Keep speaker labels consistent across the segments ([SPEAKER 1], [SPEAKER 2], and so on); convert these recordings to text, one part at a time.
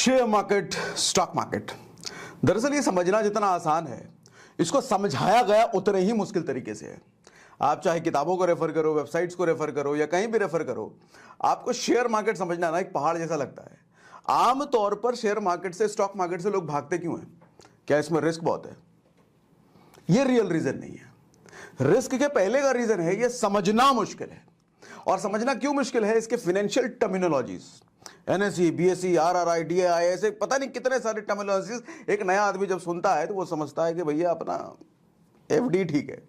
[SPEAKER 1] Share market, stock market, दरअसल ये समझना जितना आसान है, इसको समझाया गया उतने ही मुश्किल तरीके से है। आप चाहे किताबों को रेफर करो, वेबसाइट्स को रेफर करो या कहीं भी रेफर करो, आपको शेयर मार्केट समझना ना एक पहाड़ जैसा लगता है। आम तौर पर शेयर मार्केट से, स्टॉक मार्केट से लोग भागते क्यों हैं? क्या इसमें रिस्क बहुत है? ये रियल रीजन नहीं है। रिस्क के पहले का रीजन है ये समझना मुश्किल है। और समझना क्यों मुश्किल है? इसके financial terminologies, NSE, BSE, RRI, DI, ऐसे पता नहीं कितने सारे टर्मिनोलॉजीज एक नया आदमी जब सुनता है तो वो समझता है कि भैया अपना एफडी ठीक है,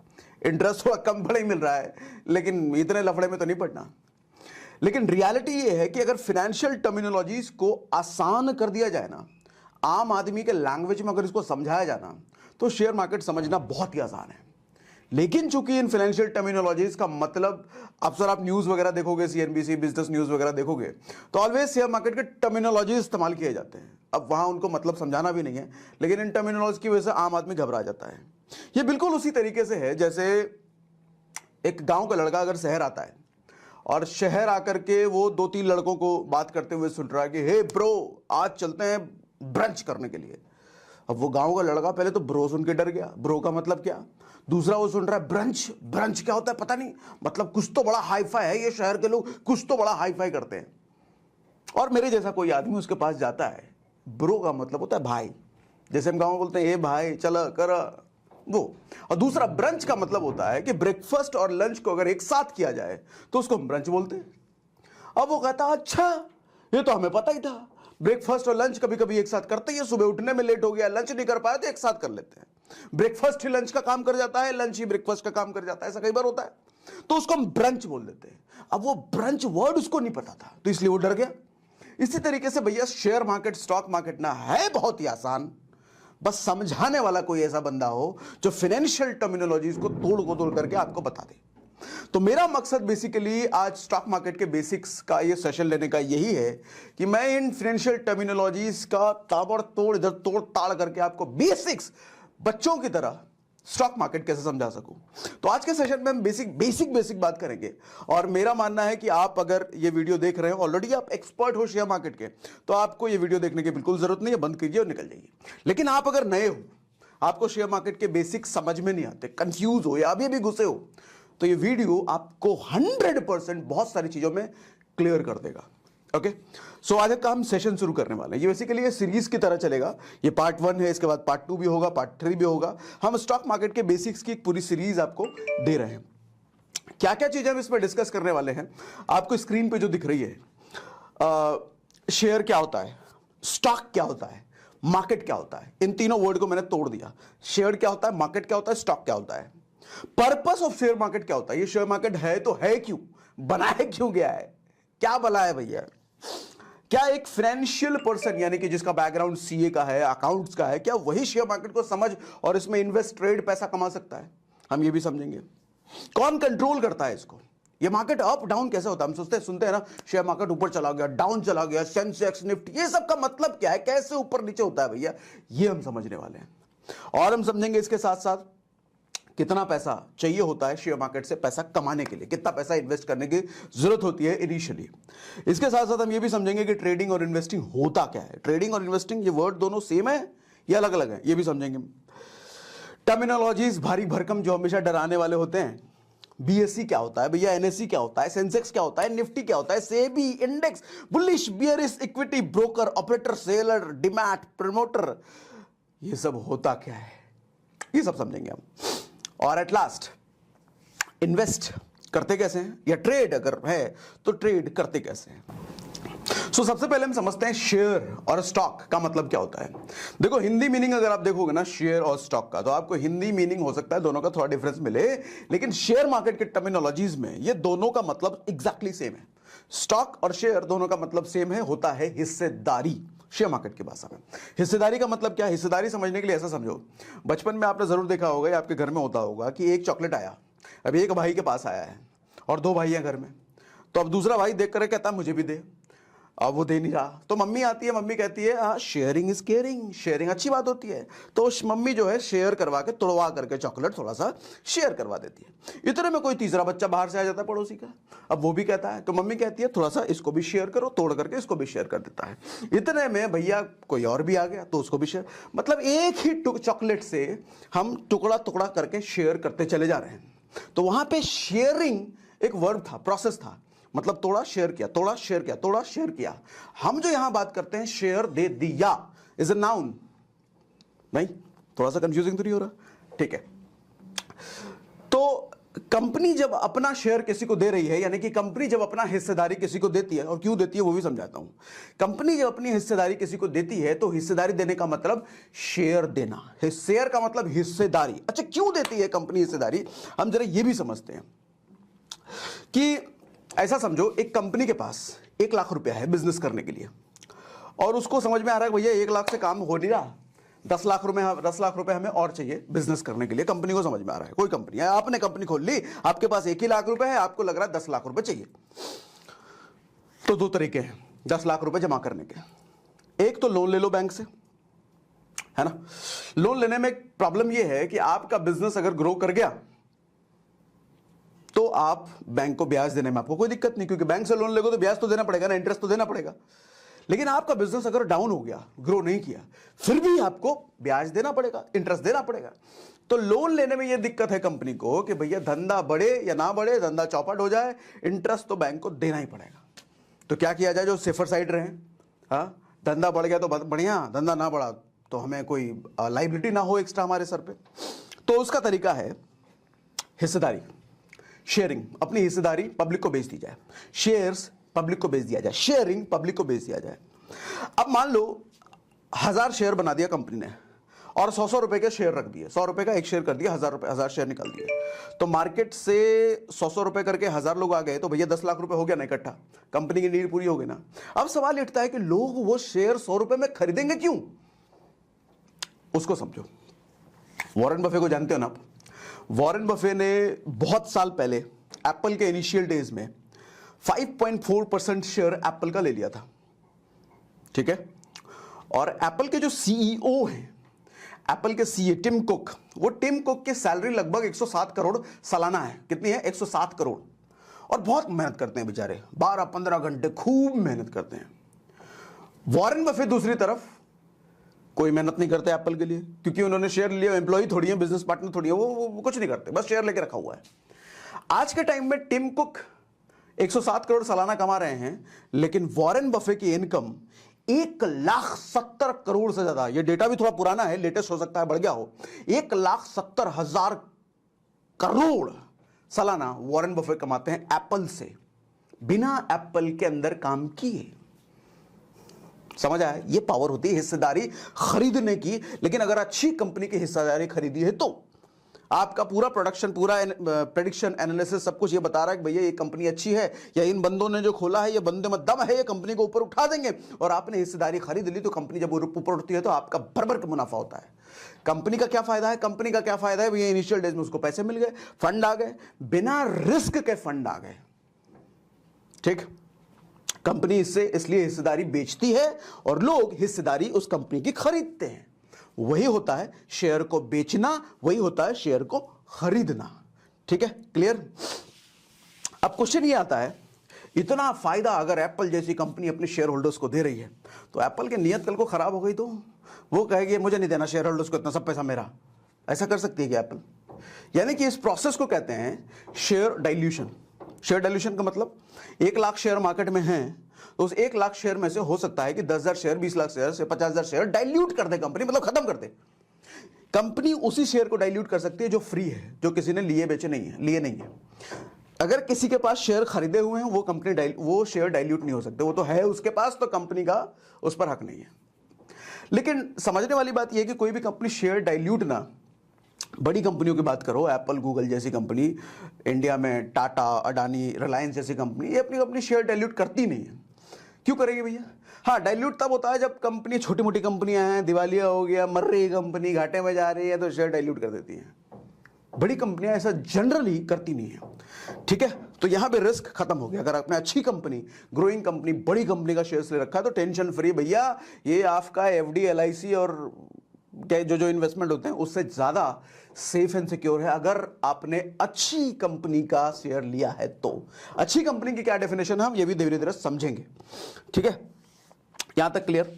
[SPEAKER 1] इंटरेस्ट थोड़ा कम बड़ा ही मिल रहा है, लेकिन इतने लफड़े में तो नहीं पड़ना। लेकिन रियलिटी ये है कि अगर फाइनेंशियल टर्मिनोलॉजीज को आसान कर दिया जाए ना, आम आदमी के लैंग्वेज में अगर इसको समझाया जाए ना, तो शेयर मार्केट समझना बहुत ही आसान है। लेकिन चूंकि इन फाइनेंशियल टर्मिनोलॉजीज का मतलब, अक्सर आप न्यूज वगैरह देखोगे, सीएनबीसी बिजनेस न्यूज वगैरह देखोगे, तो ऑलवेज शेयर मार्केट के टर्मिनोलॉजी इस्तेमाल किए जाते हैं। अब वहां उनको मतलब समझाना भी नहीं है, लेकिन इन टर्मिनोलॉजी की वजह से आम आदमी घबरा जाता है। ये बिल्कुल उसी तरीके से है जैसे एक गांव का लड़का अगर शहर आता है और शहर आकर के वो 2-3 लड़कों को बात करते हुए सुन रहा है कि हे ब्रो, आज चलते हैं ब्रंच करने के लिए। अब वो गांव का लड़का पहले तो ब्रो सुन के डर गया, ब्रो का मतलब क्या। दूसरा वो सुन रहा है ब्रंच, ब्रंच क्या होता है पता नहीं, मतलब कुछ तो बड़ा हाईफाई है, ये शहर के लोग कुछ तो बड़ा हाईफाई करते हैं। और मेरे जैसा कोई आदमी उसके पास जाता है, ब्रो का मतलब होता है भाई, जैसे हम गांव में बोलते हैं ए भाई चल कर वो। और दूसरा ब्रंच का मतलब होता है कि ब्रेकफास्ट और लंच को अगर एक साथ किया जाए तो उसको हम ब्रंच बोलते हैं। अब वो कहता अच्छा, ये तो हमें पता ही था, ब्रेकफास्ट और लंच कभी कभी एक साथ करते हैं, सुबह उठने में लेट हो गया, लंच नहीं कर पाया तो एक साथ कर लेते हैं। ब्रेकफास्ट ही लंच का काम कर जाता है, लंच ही ब्रेकफास्ट का काम कर जाता है, ऐसा कई बार होता है, तो उसको हम ब्रंच बोल देते हैं। अब वो ब्रंच वर्ड उसको नहीं पता था तो इसलिए वो डर गया। इसी तरीके से भैया शेयर मार्केट, स्टॉक मार्केट ना है बहुत ही आसान, बस समझाने वाला कोई ऐसा बंदा हो जो फाइनेंशियल टर्मिनोलॉजीज को तोड़ करके आपको बता दे। तो मेरा मकसद बेसिकली आज स्टॉक मार्केट के बेसिक्स का ये सेशन लेने का यही है कि मैं इन फाइनेंशियल टर्मिनोलॉजीज का ताबड़तोड़ इधर तोड़ ताड़ करके आपको बेसिक्स बच्चों की तरह स्टॉक मार्केट कैसे समझा सकूं। तो आज के सेशन में हम बेसिक बात करेंगे। और मेरा मानना है कि आप अगर ये वीडियो देख रहे हो, ऑलरेडी आप एक्सपर्ट हो शेयर मार्केट के, तो आपको ये वीडियो देखने की बिल्कुल जरूरत नहीं है, बंद कीजिए और निकल जाइए। लेकिन आप अगर नए हो, आपको शेयर मार्केट के बेसिक समझ में नहीं आते, कंफ्यूज हो या अभी भी घुसे हो, तो ये वीडियो आपको 100% बहुत सारी चीजों में क्लियर कर देगा। ओके, सो आज का हम सेशन शुरू करने वाले हैं। ये बेसिकली ये सीरीज की तरह चलेगा। ये पार्ट 1 है, इसके बाद पार्ट 2 भी होगा, पार्ट 3 भी होगा। हम स्टॉक मार्केट के बेसिक्स की एक पूरी सीरीज आपको दे रहे हैं। क्या क्या चीजें हम इसमें डिस्कस करने वाले हैं, आपको स्क्रीन पे जो दिख रही है, शेयर क्या होता है, स्टॉक क्या होता है, मार्केट क्या होता है, इन तीनों वर्ड को मैंने तोड़ दिया। शेयर क्या होता है, मार्केट क्या होता है, स्टॉक क्या होता है, पर्पस ऑफ शेयर मार्केट क्या होता है, ये शेयर मार्केट है तो है क्यों, बनाया क्यों गया है, क्या भला है भैया। क्या एक फाइनेंशियल पर्सन यानी कि जिसका बैकग्राउंड सीए का है, अकाउंट्स का है, क्या वही शेयर मार्केट को समझ और इसमें इन्वेस्ट, ट्रेड, पैसा कमा सकता है? हम ये भी समझेंगे। कौन कंट्रोल करता है इसको, ये मार्केट अप डाउन कैसे होता है। हम सुनते हैं ना, शेयर मार्केट ऊपर चला गया, डाउन चला गया, सेंसेक्स, निफ्टी, ये सब का मतलब क्या है, कैसे ऊपर नीचे होता है भैया, ये हम समझने वाले हैं। और हम समझेंगे इसके साथ साथ कितना पैसा चाहिए होता है शेयर मार्केट से पैसा कमाने के लिए, कितना पैसा इन्वेस्ट करने की जरूरत होती है इनिशियली। इसके साथ साथ हम ये भी समझेंगे कि ट्रेडिंग और इन्वेस्टिंग होता क्या है। ट्रेडिंग और इन्वेस्टिंग ये वर्ड दोनों सेम है या अलग अलग है, ये भी समझेंगे। टर्मिनोलॉजीज भारी भरकम जो हमेशा डराने वाले होते हैं, बीएससी क्या होता है भैया, एनएससी क्या होता है, सेंसेक्स क्या होता है, निफ्टी क्या होता है, SEBI, index, bullish, bearish, equity, broker, operator, seller, demat, promoter, ये सब होता क्या है, ये सब समझेंगे हम। और एट लास्ट इन्वेस्ट करते कैसे हैं, या ट्रेड अगर है तो ट्रेड करते कैसे हैं। सो सबसे पहले हम समझते हैं शेयर और स्टॉक का मतलब क्या होता है। देखो, हिंदी मीनिंग अगर आप देखोगे ना शेयर और स्टॉक का, तो आपको हिंदी मीनिंग हो सकता है दोनों का थोड़ा डिफरेंस मिले, लेकिन शेयर मार्केट के टर्मिनोलॉजीज में ये दोनों का मतलब एग्जैक्टली सेम है। स्टॉक और शेयर दोनों का मतलब सेम है, होता है हिस्सेदारी। शेयर मार्केट की भाषा में हिस्सेदारी का मतलब क्या है, हिस्सेदारी समझने के लिए ऐसा समझो, बचपन में आपने जरूर देखा होगा या आपके घर में होता होगा कि एक चॉकलेट आया, अब एक भाई के पास आया है और 2 भाई हैं घर में, तो अब दूसरा भाई देख कर कहता है मुझे भी दे। अब वो दे नहीं रहा, तो मम्मी आती है, मम्मी कहती है हाँ शेयरिंग इज केयरिंग, शेयरिंग अच्छी बात होती है। तो मम्मी जो है शेयर करवा के, तोड़वा करके चॉकलेट थोड़ा सा शेयर करवा देती है। इतने में कोई तीसरा बच्चा बाहर से आ जाता है पड़ोसी का, अब वो भी कहता है, तो मम्मी कहती है थोड़ा सा इसको भी शेयर करो, तोड़ करके इसको भी शेयर कर देता है। इतने में भैया कोई और भी आ गया तो उसको भी शेयर, मतलब एक ही चॉकलेट से हम टुकड़ा टुकड़ा करके शेयर करते चले जा रहे हैं। तो वहां पे शेयरिंग एक वर्ब था, प्रोसेस था, मतलब तोड़ा शेयर किया, तोड़ा शेयर किया, तोड़ा शेयर किया। हम जो यहां बात करते हैं शेयर दे दिया इज अ नाउन। नहीं, थोड़ा सा कंफ्यूजिंग तो नहीं हो रहा? ठीक है। तो कंपनी जब अपना शेयर किसी को दे रही है, यानी कि कंपनी जब अपना हिस्सेदारी किसी को देती है, और क्यों देती है वो भी समझाता हूं। कंपनी जब अपनी हिस्सेदारी किसी को देती है तो हिस्सेदारी देने का मतलब शेयर देना, शेयर का मतलब हिस्सेदारी। अच्छा, क्यों देती है कंपनी हिस्सेदारी, हम जरा ये भी समझते हैं कि ऐसा समझो, एक कंपनी के पास 1 लाख रुपया है बिजनेस करने के लिए, और उसको समझ में आ रहा है भैया 1 लाख से काम हो नहीं रहा, 10 लाख रुपए हमें और चाहिए बिजनेस करने के लिए। कंपनी को समझ में आ रहा है, कोई कंपनी है, आपने कंपनी खोल ली, आपके पास 1 ही लाख रुपए है, आपको लग रहा है 10 लाख रुपए चाहिए। तो 2 तरीके हैं 10 लाख रुपए जमा करने के। एक तो लोन ले लो बैंक से, है ना। लोन लेने में प्रॉब्लम यह है कि आपका बिजनेस अगर ग्रो कर गया तो आप बैंक को ब्याज देने में आपको कोई दिक्कत नहीं, क्योंकि बैंक से लोन लेगो तो ब्याज तो देना पड़ेगा ना, इंटरेस्ट तो देना पड़ेगा। लेकिन आपका बिजनेस अगर डाउन हो गया, ग्रो नहीं किया, फिर भी आपको ब्याज देना पड़ेगा, इंटरेस्ट देना पड़ेगा। तो लोन लेने में यह दिक्कत है कंपनी को कि भैया धंधा बढ़े या ना बढ़े, धंधा चौपट हो जाए, इंटरेस्ट तो बैंक को देना ही पड़ेगा। तो क्या किया जाए जो सेफर साइड रहे, हाँ, धंधा बढ़ गया तो बढ़िया, धंधा ना बढ़ा तो हमें कोई लाइबिलिटी ना हो एक्स्ट्रा हमारे सर पे। तो उसका तरीका है हिस्सेदारी, शेयरिंग। अपनी हिस्सेदारी पब्लिक को बेच दी जाए, शेयर्स पब्लिक को बेच दिया जाए, शेयरिंग पब्लिक को बेच दिया जाए। अब मान लो 1000 शेयर बना दिया कंपनी ने और 100 रुपए के शेयर रख दिए, 100 रुपए का एक शेयर कर दिया, 1000 शेयर निकाल दिए। तो मार्केट से 100 रुपए करके 1000 लोग आ गए, तो भैया 10 लाख रुपए हो गया ना इकट्ठा, कंपनी की नीड पूरी हो गई ना। अब सवाल उठता है कि लोग वो शेयर 100 रुपए में खरीदेंगे क्यों, उसको समझो। वॉरेन बफे को जानते हो ना आप? वॉरेन बफे ने बहुत साल पहले एप्पल के इनिशियल डेज में 5.4% शेयर एप्पल का ले लिया था, ठीक है। और एप्पल के जो सीईओ हैं, एप्पल के सीईओ टिम कुक, वो टिम कुक की सैलरी लगभग 107 करोड़ सालाना है। कितनी है? 107 करोड़। और बहुत मेहनत करते हैं बेचारे, 12-15 घंटे खूब मेहनत करते हैं। वॉरेन बफे दूसरी तरफ कोई मेहनत नहीं करते एप्पल के लिए, क्योंकि उन्होंने शेयर लिया, एम्प्लॉय थोड़ी है, बिजनेस पार्टनर थोड़ी है, वो कुछ नहीं करते, बस शेयर लेके रखा हुआ है। आज के टाइम में टिम कुक 107 करोड़ सालाना कमा रहे हैं, लेकिन वॉरेन बफे की इनकम 1,70,000 करोड़ से ज्यादा। ये डेटा भी थोड़ा पुराना है, लेटेस्ट हो सकता है, बढ़ गया हो। 1,70,000 करोड़ सालाना वॉरेन बफे कमाते हैं एप्पल से, बिना एप्पल के अंदर काम किए। समझ आया? ये पावर होती है हिस्सेदारी खरीदने की। लेकिन अगर अच्छी कंपनी की हिस्सेदारी खरीदी है तो आपका पूरा प्रोडक्शन, पूरा प्रेडिक्शन, एनालिसिस, सब कुछ ये बता रहा है कि भैया ये कंपनी अच्छी है, या इन बंदों ने जो खोला है ये बंदे में दम है, ये कंपनी को ऊपर उठा देंगे। और आपने हिस्सेदारी खरीद ली तो कंपनी जब ऊपर उठती है तो आपका भर का मुनाफा होता है। कंपनी का क्या फायदा है? कंपनी का क्या फायदा है भैया? इनिशियल डेज में उसको पैसे मिल गए, फंड आ गए, बिना रिस्क के फंड आ गए, ठीक। कंपनी इससे इसलिए हिस्सेदारी बेचती है और लोग हिस्सेदारी उस कंपनी की खरीदते हैं। वही होता है शेयर को बेचना, वही होता है शेयर को खरीदना, ठीक है, क्लियर। अब क्वेश्चन ये आता है, इतना फायदा अगर एप्पल जैसी कंपनी अपने शेयर होल्डर्स को दे रही है, तो एप्पल की नीयत कल को खराब हो गई तो वो कहेगी मुझे नहीं देना शेयर होल्डर्स को, इतना सब पैसा मेरा। ऐसा कर सकती है क्या एप्पल? यानी कि इस प्रोसेस को कहते हैं शेयर डाइल्यूशन। शेयर डाइल्यूशन का मतलब 1 लाख शेयर मार्केट में हैं, तो उस 1 लाख शेयर में से हो सकता है कि 10,000 शेयर, 20 लाख शेयर से 50,000 शेयर डाइल्यूट कर दे कंपनी, मतलब खत्म कर दे। कंपनी उसी शेयर को डाइल्यूट कर सकती है जो फ्री है, जो किसी ने लिए बेचे नहीं है, लिए नहीं है। अगर किसी के पास शेयर खरीदे हुए हैं, वो शेयर डाइल्यूट नहीं हो सकते, वो तो है उसके पास, तो कंपनी का उस पर हक नहीं है। लेकिन समझने वाली बात यह है कि कोई भी कंपनी शेयर डाइल्यूट ना, बड़ी कंपनियों की बात करो, एप्पल, गूगल जैसी कंपनी, इंडिया में टाटा, अडानी, रिलायंस जैसी कंपनी, ये अपनी शेयर डाइल्यूट करती नहीं है। क्यों करेगी भैया? हाँ, डाइल्यूट तब होता है जब कंपनी, छोटी मोटी कंपनियां हैं, दिवालिया हो गया, मर रही कंपनी, घाटे में जा रही है, तो शेयर डाइल्यूट कर देती है। बड़ी कंपनियां ऐसा जनरली करती नहीं है, ठीक है। तो यहां पे रिस्क खत्म हो गया। अगर आपने अच्छी कंपनी, ग्रोइंग कंपनी, बड़ी कंपनी का शेयर्स ले रखा है तो टेंशन फ्री भैया, ये आपका एफडी, एलआईसी और क्या जो जो इन्वेस्टमेंट होते हैं उससे ज्यादा सेफ एंड सिक्योर है अगर आपने अच्छी कंपनी का शेयर लिया है तो। अच्छी कंपनी की क्या डेफिनेशन है हम ये भी धीरे धीरे समझेंगे, ठीक है। यहां तक क्लियर।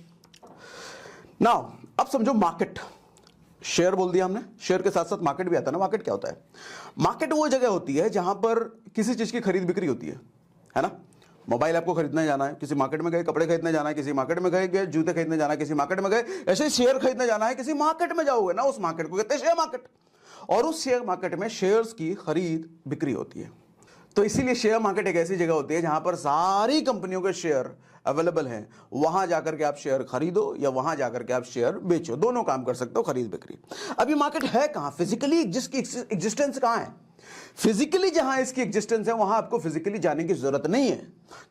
[SPEAKER 1] नाउ अब समझो मार्केट। शेयर बोल दिया हमने, शेयर के साथ साथ मार्केट भी आता है ना। मार्केट क्या होता है? मार्केट वो जगह होती है जहां पर किसी चीज की खरीद बिक्री होती है ना। मोबाइल आपको खरीदने जाना है, किसी मार्केट में गए, कपड़े खरीदने जाना है, किसी मार्केट में गए, जूते खरीदने जाना है, किसी मार्केट में गए, ऐसे शेयर खरीदने जाना है, किसी मार्केट में जाओगे ना, उस मार्केट को कहते हैं शेयर मार्केट। और उस शेयर मार्केट में शेयर्स की खरीद बिक्री होती है। तो इसीलिए शेयर मार्केट एक ऐसी जगह होती है जहां पर सारी कंपनियों के शेयर अवेलेबल हैं। वहां जाकर के आप शेयर खरीदो या वहां जाकर के आप शेयर बेचो, दोनों काम कर सकते हो, खरीद बिक्री। अब ये मार्केट है कहां? फिजिकली जिसकी एग्जिस्टेंस कहां है? फिजिकली जहां इसकी एग्जिस्टेंस है वहां आपको फिजिकली जाने की जरूरत नहीं है,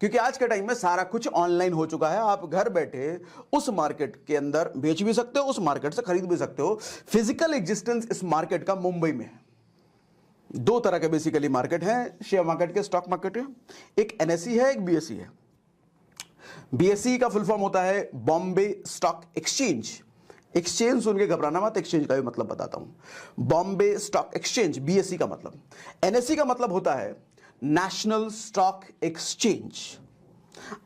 [SPEAKER 1] क्योंकि आज के टाइम में सारा कुछ ऑनलाइन हो चुका है। आप घर बैठे उस मार्केट के अंदर बेच भी सकते हो, उस मार्केट से खरीद भी सकते हो। फिजिकल एग्जिस्टेंस इस मार्केट का मुंबई में है। दो तरह के बेसिकली मार्केट हैं शेयर मार्केट के, स्टॉक मार्केट है। एक एनएसई है, एक बीएसई है। बीएसई का फुल फॉर्म होता है बॉम्बे स्टॉक एक्सचेंज। एक्सचेंज सुन के घबराना मत, एक्सचेंज का भी मतलब बताता हूं। बॉम्बे स्टॉक एक्सचेंज बीएसई का मतलब। एनएसई का मतलब होता है नेशनल स्टॉक एक्सचेंज।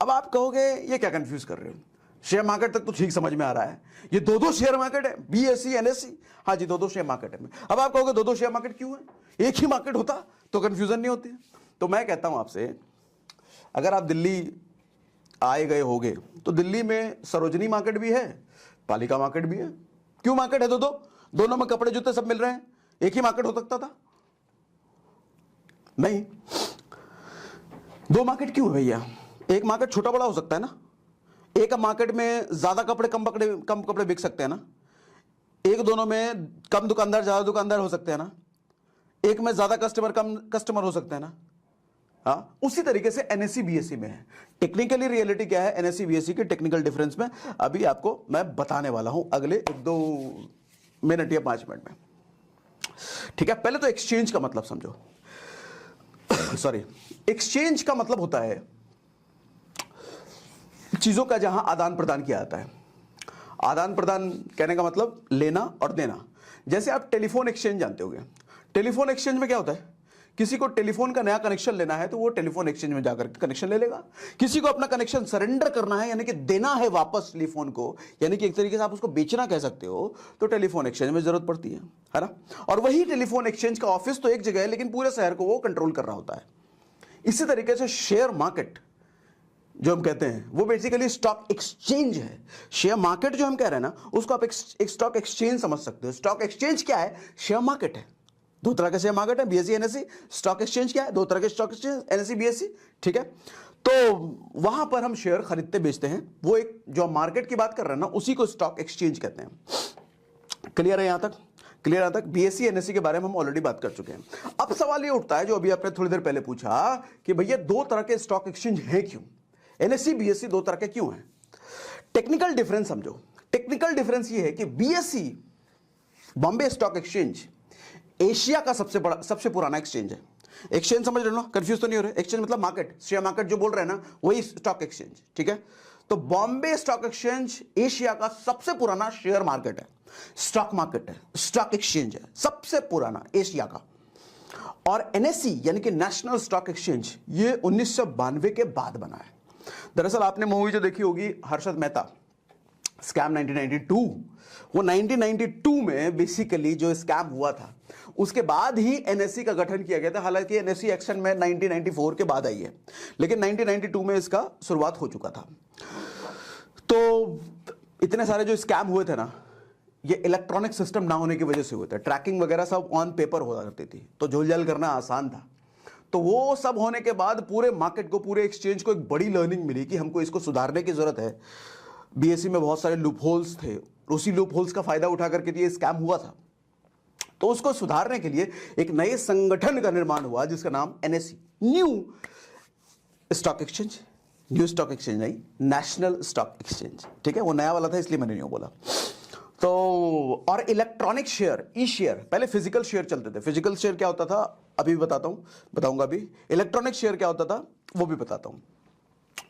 [SPEAKER 1] अब आप कहोगे ये क्या कंफ्यूज कर रहे हो? शेयर मार्केट तक तो ठीक समझ में आ रहा है, ये दो शेयर मार्केट है, बीएसई एनएसई। हाँ जी, दो शेयर मार्केट है। अब आप कहोगे दो शेयर मार्केट क्यों है? एक ही मार्केट होता तो कंफ्यूजन नहीं होती। तो मैं कहता हूं आपसे, अगर आप दिल्ली आए गए होगे तो दिल्ली में सरोजनी मार्केट भी है, पालिका मार्केट भी है। क्यों मार्केट है? दोनों में कपड़े जूते सब मिल रहे हैं। एक ही मार्केट हो सकता था? नहीं, दो मार्केट क्यों है भैया? एक मार्केट छोटा बड़ा हो सकता है ना। एक मार्केट में ज्यादा कपड़े कम कपड़े बिक सकते हैं ना। एक दोनों में कम दुकानदार ज्यादा दुकानदार हो सकते हैं ना। एक में ज्यादा कस्टमर कम कस्टमर हो सकते हैं ना। हाँ, उसी तरीके से एनएसई बीएसई में है। टेक्निकली रियलिटी क्या है एनएसई बीएसई के टेक्निकल डिफरेंस में अभी आपको मैं बताने वाला हूं अगले 1-2 मिनट या 5 मिनट में, ठीक है। पहले तो एक्सचेंज का मतलब समझो। सॉरी, एक्सचेंज का मतलब होता है चीजों का जहां आदान प्रदान किया जाता है। आदान प्रदान कहने का मतलब लेना और देना। जैसे आप टेलीफोन एक्सचेंज जानते होंगे। टेलीफोन एक्सचेंज में क्या होता है? किसी को टेलीफोन का नया कनेक्शन लेना है तो वो टेलीफोन एक्सचेंज में जाकर कनेक्शन ले लेगा। किसी को अपना कनेक्शन सरेंडर करना है, यानी कि देना है वापस टेलीफोन को, यानी कि एक तरीके से आप उसको बेचना कह सकते हो, तो टेलीफोन एक्सचेंज में जरूरत पड़ती है ना। और वही टेलीफोन एक्सचेंज का ऑफिस तो एक जगह है लेकिन पूरे शहर को वो कंट्रोल कर रहा होता है। इसी तरीके से शेयर मार्केट जो हम कहते हैं वो बेसिकली स्टॉक एक्सचेंज है। शेयर मार्केट जो हम कह रहे हैं ना, उसको आप एक स्टॉक एक्सचेंज समझ सकते हो। स्टॉक एक्सचेंज क्या है? शेयर मार्केट है। दो तरह के शेयर मार्केट है, बीएसई एनएसई। स्टॉक एक्सचेंज क्या है? दो तरह के स्टॉक एक्सचेंज, एनएसई बीएसई, ठीक है। तो वहां पर हम शेयर खरीदते बेचते हैं। वो एक जो मार्केट की बात कर रहे हैं ना, उसी को स्टॉक एक्सचेंज कहते हैं। क्लियर है यहां तक? क्लियर यहां तक? बीएसई एनएसई के बारे में हम ऑलरेडी बात कर चुके हैं। अब सवाल ये उठता है जो अभी आपने थोड़ी देर पहले पूछा कि भैया दो तरह के स्टॉक एक्सचेंज है क्यों? एनएसई बीएसई दो तरह के क्यों हैं? टेक्निकल डिफरेंस समझो। टेक्निकल डिफरेंस ये है कि BSE Bombay stock exchange Asia का सबसे पुराना एक्सचेंज है। एक्सचेंज समझ रहे हो ना, कंफ्यूज तो नहीं हो रहे? एक्सचेंज मतलब मार्केट, शेयर मार्केट जो बोल रहे हैं ना वही स्टॉक एक्सचेंज, ठीक है। तो बॉम्बे स्टॉक एक्सचेंज एशिया का सबसे पुराना शेयर मार्केट है, स्टॉक मार्केट है, स्टॉक एक्सचेंज है, सबसे पुराना एशिया का। और एनएसई यानी कि नेशनल स्टॉक एक्सचेंज ये 1992 के बाद बना है। दरअसल आपने मूवी जो देखी होगी हर्षद मेहता, स्कैम 1992, वो 1992 में बेसिकली जो स्कैम हुआ था उसके बाद ही एनएसई का गठन किया गया था। हालांकि एनएसई एक्शन में 1994 के बाद आई है, लेकिन 1992 में इसका शुरुआत हो चुका था। तो इतने सारे जो स्कैम हुए थे ना, ये इलेक्ट्रॉनिक सिस्टम ना होने की वजह से हुए थे। ट्रैकिंग वगैरह सब ऑन पेपर हुआ करती थी, तो झोलझाल करना आसान था। तो वो सब होने के बाद पूरे मार्केट को, पूरे एक्सचेंज को एक बड़ी लर्निंग मिली कि हमको इसको सुधारने की जरूरत है। बीएसई में बहुत सारे लूप होल्स थे, उसी लूप होल्स का फायदा उठा करके ये स्कैम हुआ था। तो उसको सुधारने के लिए एक नए संगठन का निर्माण हुआ जिसका नाम NSE, new stock exchange. New stock exchange नहीं, नेशनल स्टॉक एक्सचेंज, ठीक है। वो नया वाला था इसलिए मैंने न्यू बोला। तो और इलेक्ट्रॉनिक शेयर, ई शेयर, पहले फिजिकल शेयर चलते थे। फिजिकल शेयर क्या होता था अभी बताता हूं, बताऊंगा अभी। इलेक्ट्रॉनिक शेयर क्या होता था वो भी बताता हूं।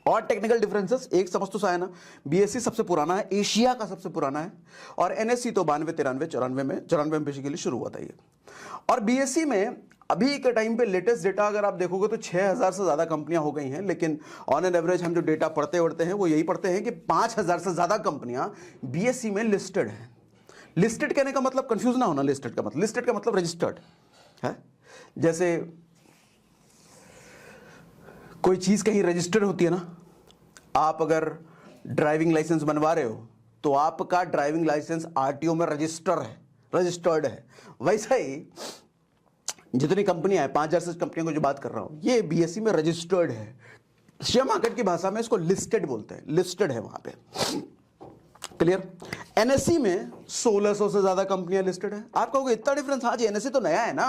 [SPEAKER 1] और टेक्निकल डिफरेंसेस एक समझ तो सा है ना, बीएससी सबसे पुराना है, एशिया का सबसे पुराना है, और एनएससी तो 92 93 94 में बेसिकली शुरू हुआ था ये। और बीएससी में अभी के टाइम पे लेटेस्ट डेटा अगर आप देखोगे तो 6000 से ज्यादा कंपनियां हो गई हैं, लेकिन ऑन एन एवरेज हम जो डेटा पढ़ते उड़ते हैं वो यही पढ़ते हैं कि 5000 से ज्यादा कंपनियां बीएससी में लिस्टेड हैं। लिस्टेड कहने का मतलब, कंफ्यूज ना होना, लिस्टेड का मतलब रजिस्टर्ड है। जैसे कोई चीज कहीं रजिस्टर्ड होती है ना, आप अगर ड्राइविंग लाइसेंस बनवा रहे हो तो आपका ड्राइविंग लाइसेंस आरटीओ में रजिस्टर्ड है। वैसा ही जितनी कंपनियां हैं, 5000 से कंपनियों को जो बात कर रहा हूं, ये बीएससी में रजिस्टर्ड है। शेयर मार्केट की भाषा में इसको लिस्टेड बोलते हैं, लिस्टेड है वहां पे। क्लियर? एनएससी में 1600 से ज्यादा कंपनियां लिस्टेड है। आप कहोगे इतना डिफरेंस? हाँ जी, एनएससी तो नया है ना,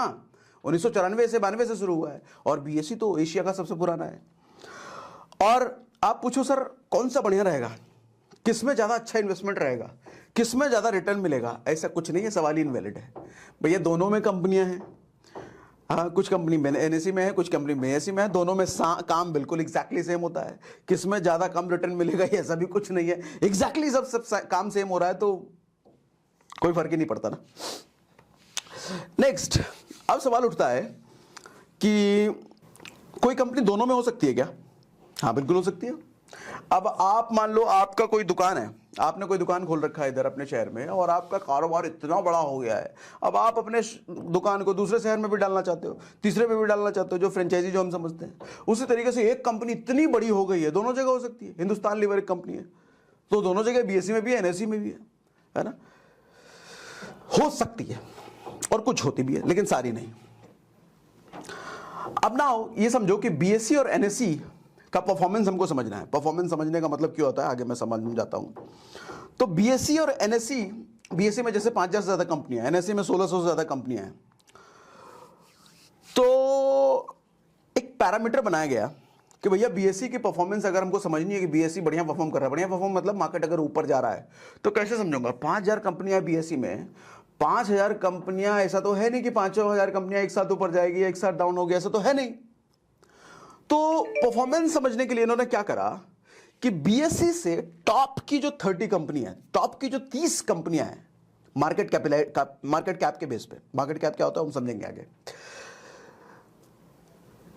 [SPEAKER 1] 1994 से 92 से शुरू हुआ है, और बीएससी तो एशिया का सबसे पुराना है। और आप पूछो सर कौन सा बढ़िया रहेगा, किसमें ज्यादा अच्छा इन्वेस्टमेंट रहेगा, किसमें ज्यादा रिटर्न मिलेगा? ऐसा कुछ नहीं है, सवाल ही इनवैलिड है भैया। दोनों में कंपनियां हैं, हाँ, कुछ कंपनी में एनएससी में है, कुछ कंपनी में एएससी में है, दोनों में काम बिल्कुल एग्जैक्टली सेम होता है। किसमें ज्यादा कम रिटर्न मिलेगा ये ऐसा भी कुछ नहीं है, एग्जैक्टली सब काम सेम हो रहा है तो कोई फर्क ही नहीं पड़ता ना। नेक्स्ट, अब सवाल उठता है कि कोई कंपनी दोनों में हो सकती है क्या? हाँ बिल्कुल हो सकती है। अब आप मान लो आपका कोई दुकान है, आपने कोई दुकान खोल रखा है इधर अपने शहर में, और आपका कारोबार इतना बड़ा हो गया है, अब आप अपने दुकान को दूसरे शहर में भी डालना चाहते हो, तीसरे में भी डालना चाहते हो, जो फ्रेंचाइजी जो हम समझते हैं। उसी तरीके से एक कंपनी इतनी बड़ी हो गई है, दोनों जगह हो सकती है। हिंदुस्तान लीवर एक कंपनी है, तो दोनों जगह बीएससी में भी है, एनएससी में भी है ना, हो सकती है, और कुछ होती भी है, लेकिन सारी नहीं। अब ना ये समझो कि बीएससी और एनएससी का परफॉर्मेंस हमको समझना है। परफॉर्मेंस समझने का मतलब क्या होता है आगे मैं समझ जाता हूं। तो बीएससी और एनएससी, बीएससी में जैसे 5000 से ज्यादा कंपनियां, एनएससी में 1600 से ज्यादा कंपनियां हैं, तो एक पैरामीटर बनाया गया कि भैया बीएससी की परफॉर्मेंस अगर हमको समझनी है कि बीएससी बढ़िया परफॉर्म कर रहा है, बढ़िया परफॉर्म मतलब मार्केट अगर ऊपर जा रहा है, तो कैसे समझूंगा? 5000 कंपनियां बीएससी में, 5000 कंपनियां, ऐसा तो है नहीं कि 5000 कंपनियां एक साथ ऊपर जाएगी एक साथ डाउन होगी, ऐसा तो है नहीं। तो परफॉर्मेंस समझने के लिए इन्होंने क्या करा कि बीएससी से टॉप की जो 30 कंपनी है, टॉप की जो 30 कंपनियां हैं, मार्केट कैप के बेस पे, मार्केट कैप क्या होता है हम समझेंगे आगे,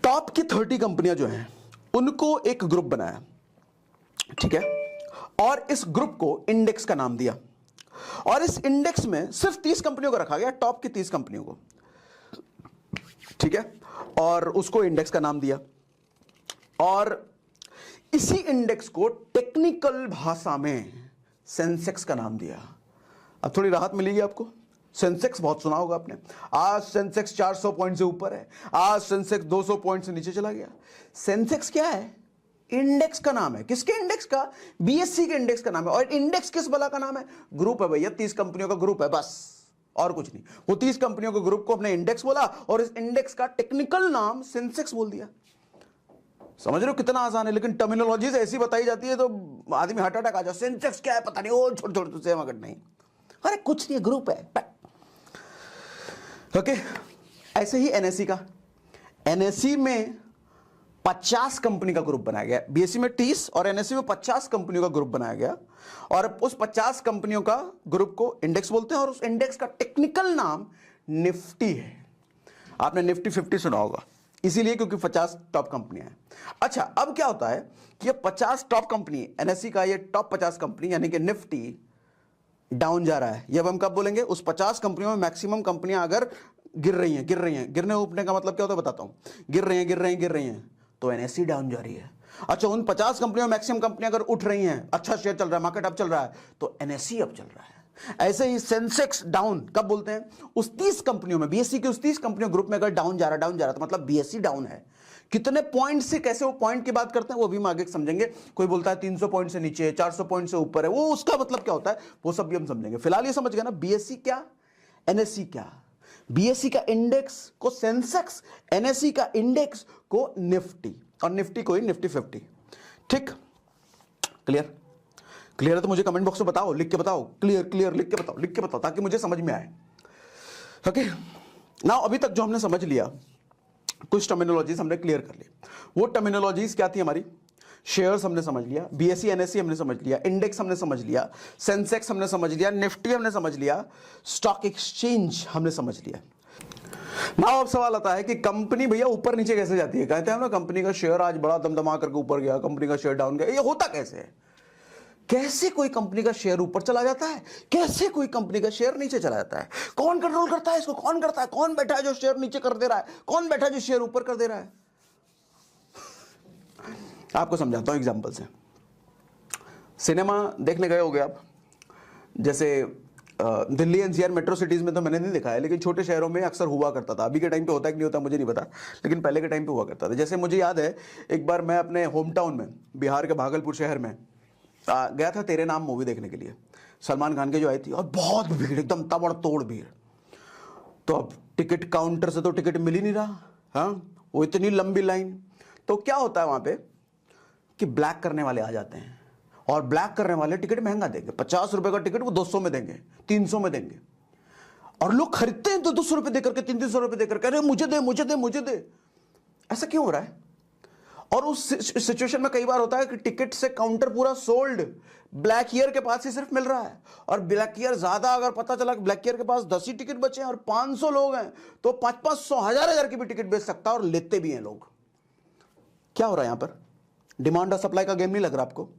[SPEAKER 1] टॉप की 30 कंपनियां जो हैं उनको एक ग्रुप बनाया, ठीक है, और इस ग्रुप को इंडेक्स का नाम दिया, और इस इंडेक्स में सिर्फ 30 कंपनियों को रखा गया, टॉप की 30 कंपनियों को, ठीक है, और उसको इंडेक्स का नाम दिया। और इसी इंडेक्स को टेक्निकल भाषा में सेंसेक्स का नाम दिया। अब थोड़ी राहत मिलेगी आपको। सेंसेक्स बहुत सुना होगा आपने, आज सेंसेक्स 400 पॉइंट से ऊपर है, आज सेंसेक्स 200 पॉइंट से नीचे चला गया। सेंसेक्स क्या है? इंडेक्स का नाम है। किसके इंडेक्स का? बीएससी के इंडेक्स का नाम है। और इंडेक्स किस बला का नाम है? ग्रुप है भैया, 30 कंपनियों का ग्रुप है, बस और कुछ नहीं। वो 30 कंपनियों के ग्रुप को अपने इंडेक्स बोला, और इस इंडेक्स का टेक्निकल नाम सेंसेक्स बोल दिया। समझ रहे हो कितना आसान है? लेकिन टर्मिनोलॉजी ऐसी बताई जाती है तो आदमी हार्ट अटैक आ जाए, सेंसेक्स क्या है पता नहीं, वो छोड़ छोड़ से मगर नहीं, अरे कुछ नहीं, ग्रुप है। ओके, ऐसे ही एनएससी का, एनएससी में 50 कंपनी का ग्रुप बनाया गया। बीएससी में 30 और एनएससी में 50 कंपनियों का ग्रुप बनाया गया, और उस 50 कंपनियों का ग्रुप को इंडेक्स बोलते हैं, और उस इंडेक्स का टेक्निकल नाम निफ्टी है। आपने निफ्टी 50 सुना होगा, इसीलिए क्योंकि 50 टॉप कंपनियां हैं। अच्छा, अब क्या होता है कि ये 50 टॉप कंपनी, एनएससी का ये टॉप 50 कंपनी यानी कि निफ्टी डाउन जा रहा है। ये अब हम कब बोलेंगे? उस 50 कंपनियों में मैक्सिमम कंपनियां अगर गिर रही हैं, गिरने उठने का मतलब क्या होता है बताता हूं। गिर रही हैं तो एनएससी डाउन जा रही है। अच्छा, उन 50 कंपनियों में मैक्सिमम कंपनियां अगर उठ रही हैं, अच्छा शेयर चल रहा है, मार्केट अप चल रहा है, तो एनएससी अप चल रहा है। ऐसे ही सेंसेक्स डाउन कब बोलते हैं? उस 30 कंपनियों में, बीएससी के उस 30 कंपनियों ग्रुप में अगर डाउन जा रहा है तो मतलब बीएससी डाउन है। कितने पॉइंट से, कैसे वो पॉइंट की बात करते हैं वो भी हम आगे समझेंगे। कोई बोलता है 300 पॉइंट से नीचे, 400 पॉइंट से ऊपर है, वो उसका मतलब क्या होता है वो सब भी हम समझेंगे। फिलहाल ये समझ गए ना, बीएससी क्या, एनएससी क्या। बीएससी का इंडेक्स को सेंसेक्स, एनएससी का इंडेक्स को निफ्टी, और निफ्टी को ही निफ्टी 50। ठीक, क्लियर? क्लियर है तो मुझे कमेंट बॉक्स में बताओ, लिख के बताओ, क्लियर क्लियर लिख के बताओ ताकि मुझे समझ में आए। ओके ना, अभी तक जो हमने समझ लिया, कुछ टर्मिनोलॉजीज हमने क्लियर कर ली। वो टर्मिनोलॉजीज क्या थी हमारी? शेयर्स हमने समझ लिया, बीएसई एनएसई हमने समझ लिया, इंडेक्स हमने समझ लिया, सेंसेक्स हमने समझ लिया, निफ्टी हमने समझ लिया, स्टॉक एक्सचेंज हमने समझ लिया। ना अब सवाल आता है कि कंपनी भैया ऊपर नीचे कैसे जाती है? कहते हैं ना कंपनी का शेयर आज बड़ा दमदमा करके ऊपर गया, कंपनी का शेयर डाउन गया। ये होता कैसे है? कैसे कोई कंपनी का शेयर ऊपर चला जाता है, कैसे कोई कंपनी का शेयर नीचे चला जाता है? कौन कंट्रोल करता है इसको? कौन करता है? कौन बैठा है जो शेयर नीचे कर दे रहा है? कौन बैठा है जो शेयर ऊपर कर दे रहा है? आपको समझाता हूं एग्जांपल से। सिनेमा देखने गए होगे आप, जैसे दिल्ली एनसीआर मेट्रो सिटीज में तो मैंने नहीं देखा है, लेकिन छोटे शहरों में अक्सर हुआ करता था। अभी के टाइम पे होता है कि नहीं होता मुझे नहीं पता, लेकिन पहले के टाइम पे हुआ करता था। जैसे मुझे याद है, एक बार मैं अपने होम टाउन में, बिहार के भागलपुर शहर में गया था तेरे नाम मूवी देखने के लिए, सलमान खान की जो आई थी, और बहुत भीड़, एकदम ताबड़तोड़ भीड़। तो अब टिकट काउंटर से तो टिकट मिल ही नहीं रहा, हाँ, वो इतनी लंबी लाइन। तो क्या होता है वहां पे कि ब्लैक करने वाले आ जाते हैं, और ब्लैक करने वाले टिकट महंगा देंगे। 50 रुपए का टिकट वो 200 में देंगे, 300 में देंगे, और लोग खरीदते हैं तो 200 रुपए देकर के, 300 रुपए देकर के, अरे मुझे दे मुझे दे मुझे दे। ऐसा क्यों हो रहा है? और उस सिचुएशन में कई बार होता है कि टिकट से काउंटर पूरा सोल्ड, ब्लैक ईयर के पास ही सिर्फ मिल रहा है। और ब्लैक ईयर ज्यादा, अगर पता चला कि ब्लैक ईयर के पास 10 ही टिकट बचे हैं और 500 लोग हैं, तो 500, 1000 की भी टिकट बेच सकता है, और लेते भी हैं लोग। क्या हो रहा है यहां पर? डिमांड और सप्लाई का गेम नहीं लग रहा आपको?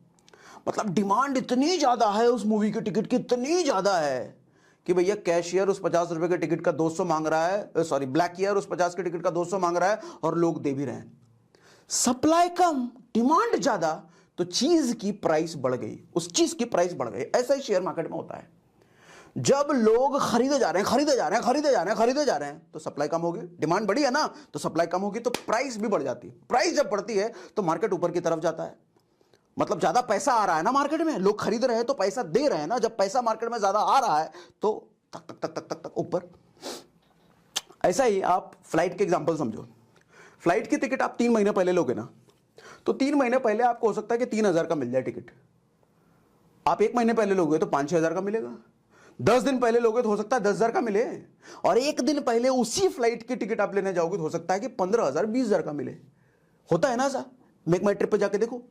[SPEAKER 1] मतलब डिमांड इतनी ज्यादा है उस मूवी के टिकट की, इतनी ज्यादा है कि भैया कैशियर उस 50 रुपए के टिकट का 200 मांग रहा है, सॉरी ब्लैक ईयर उस 50 के टिकट का 200 मांग रहा है, और लोग दे भी रहे हैं। सप्लाई कम, डिमांड ज्यादा, तो चीज की प्राइस बढ़ गई, उस चीज की प्राइस बढ़ गई। ऐसा ही शेयर मार्केट में होता है। जब लोग खरीदे जा रहे हैं, खरीदे जा रहे हैं, खरीदे जा रहे हैं, खरीदे जा रहे हैं, तो सप्लाई कम होगी, डिमांड बढ़ी है ना, तो सप्लाई कम होगी, तो प्राइस भी बढ़ जाती है। प्राइस जब बढ़ती है तो मार्केट ऊपर की तरफ जाता है। मतलब ज्यादा पैसा आ रहा है ना मार्केट में, लोग खरीद रहे हैं तो पैसा दे रहे हैं ना। जब पैसा मार्केट में ज्यादा आ रहा है तो तक तक तक तक तक तक ऊपर। ऐसा ही आप फ्लाइट के एग्जांपल समझो। फ्लाइट की टिकट आप 3 महीने पहले लोगे ना, तो 3 महीने पहले आपको हो सकता है कि 3000 का मिल जाए टिकट। आप 1 महीने पहले लोगे तो 5-6 हजार का मिलेगा। 10 दिन पहले लोगे तो हो सकता है 10,000 का मिले, और 1 दिन पहले उसी फ्लाइट की टिकट आप लेने जाओगे तो हो सकता है कि 15,000, 20,000 का मिले। होता है ना ऐसा? मेक माई ट्रिप पे जाके देखो।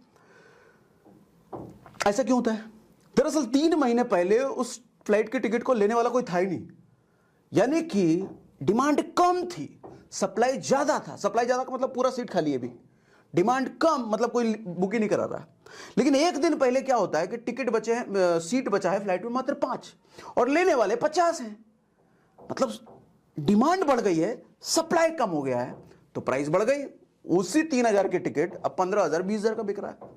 [SPEAKER 1] ऐसा क्यों होता है? दरअसल 3 महीने पहले उस फ्लाइट की टिकट को लेने वाला कोई था ही नहीं, यानी कि डिमांड कम थी, सप्लाई ज्यादा था। सप्लाई ज्यादा का मतलब पूरा सीट खाली है, भी डिमांड कम मतलब कोई बुक ही नहीं करा रहा। लेकिन 1 दिन पहले क्या होता है कि टिकट बचे हैं, सीट बचा है फ्लाइट में मात्र 5, और लेने वाले 50 हैं। मतलब डिमांड बढ़ गई है, सप्लाई कम हो गया है, तो प्राइस बढ़ गई। उसी 3,000 की टिकट अब 15,000, 20,000 का बिक रहा है।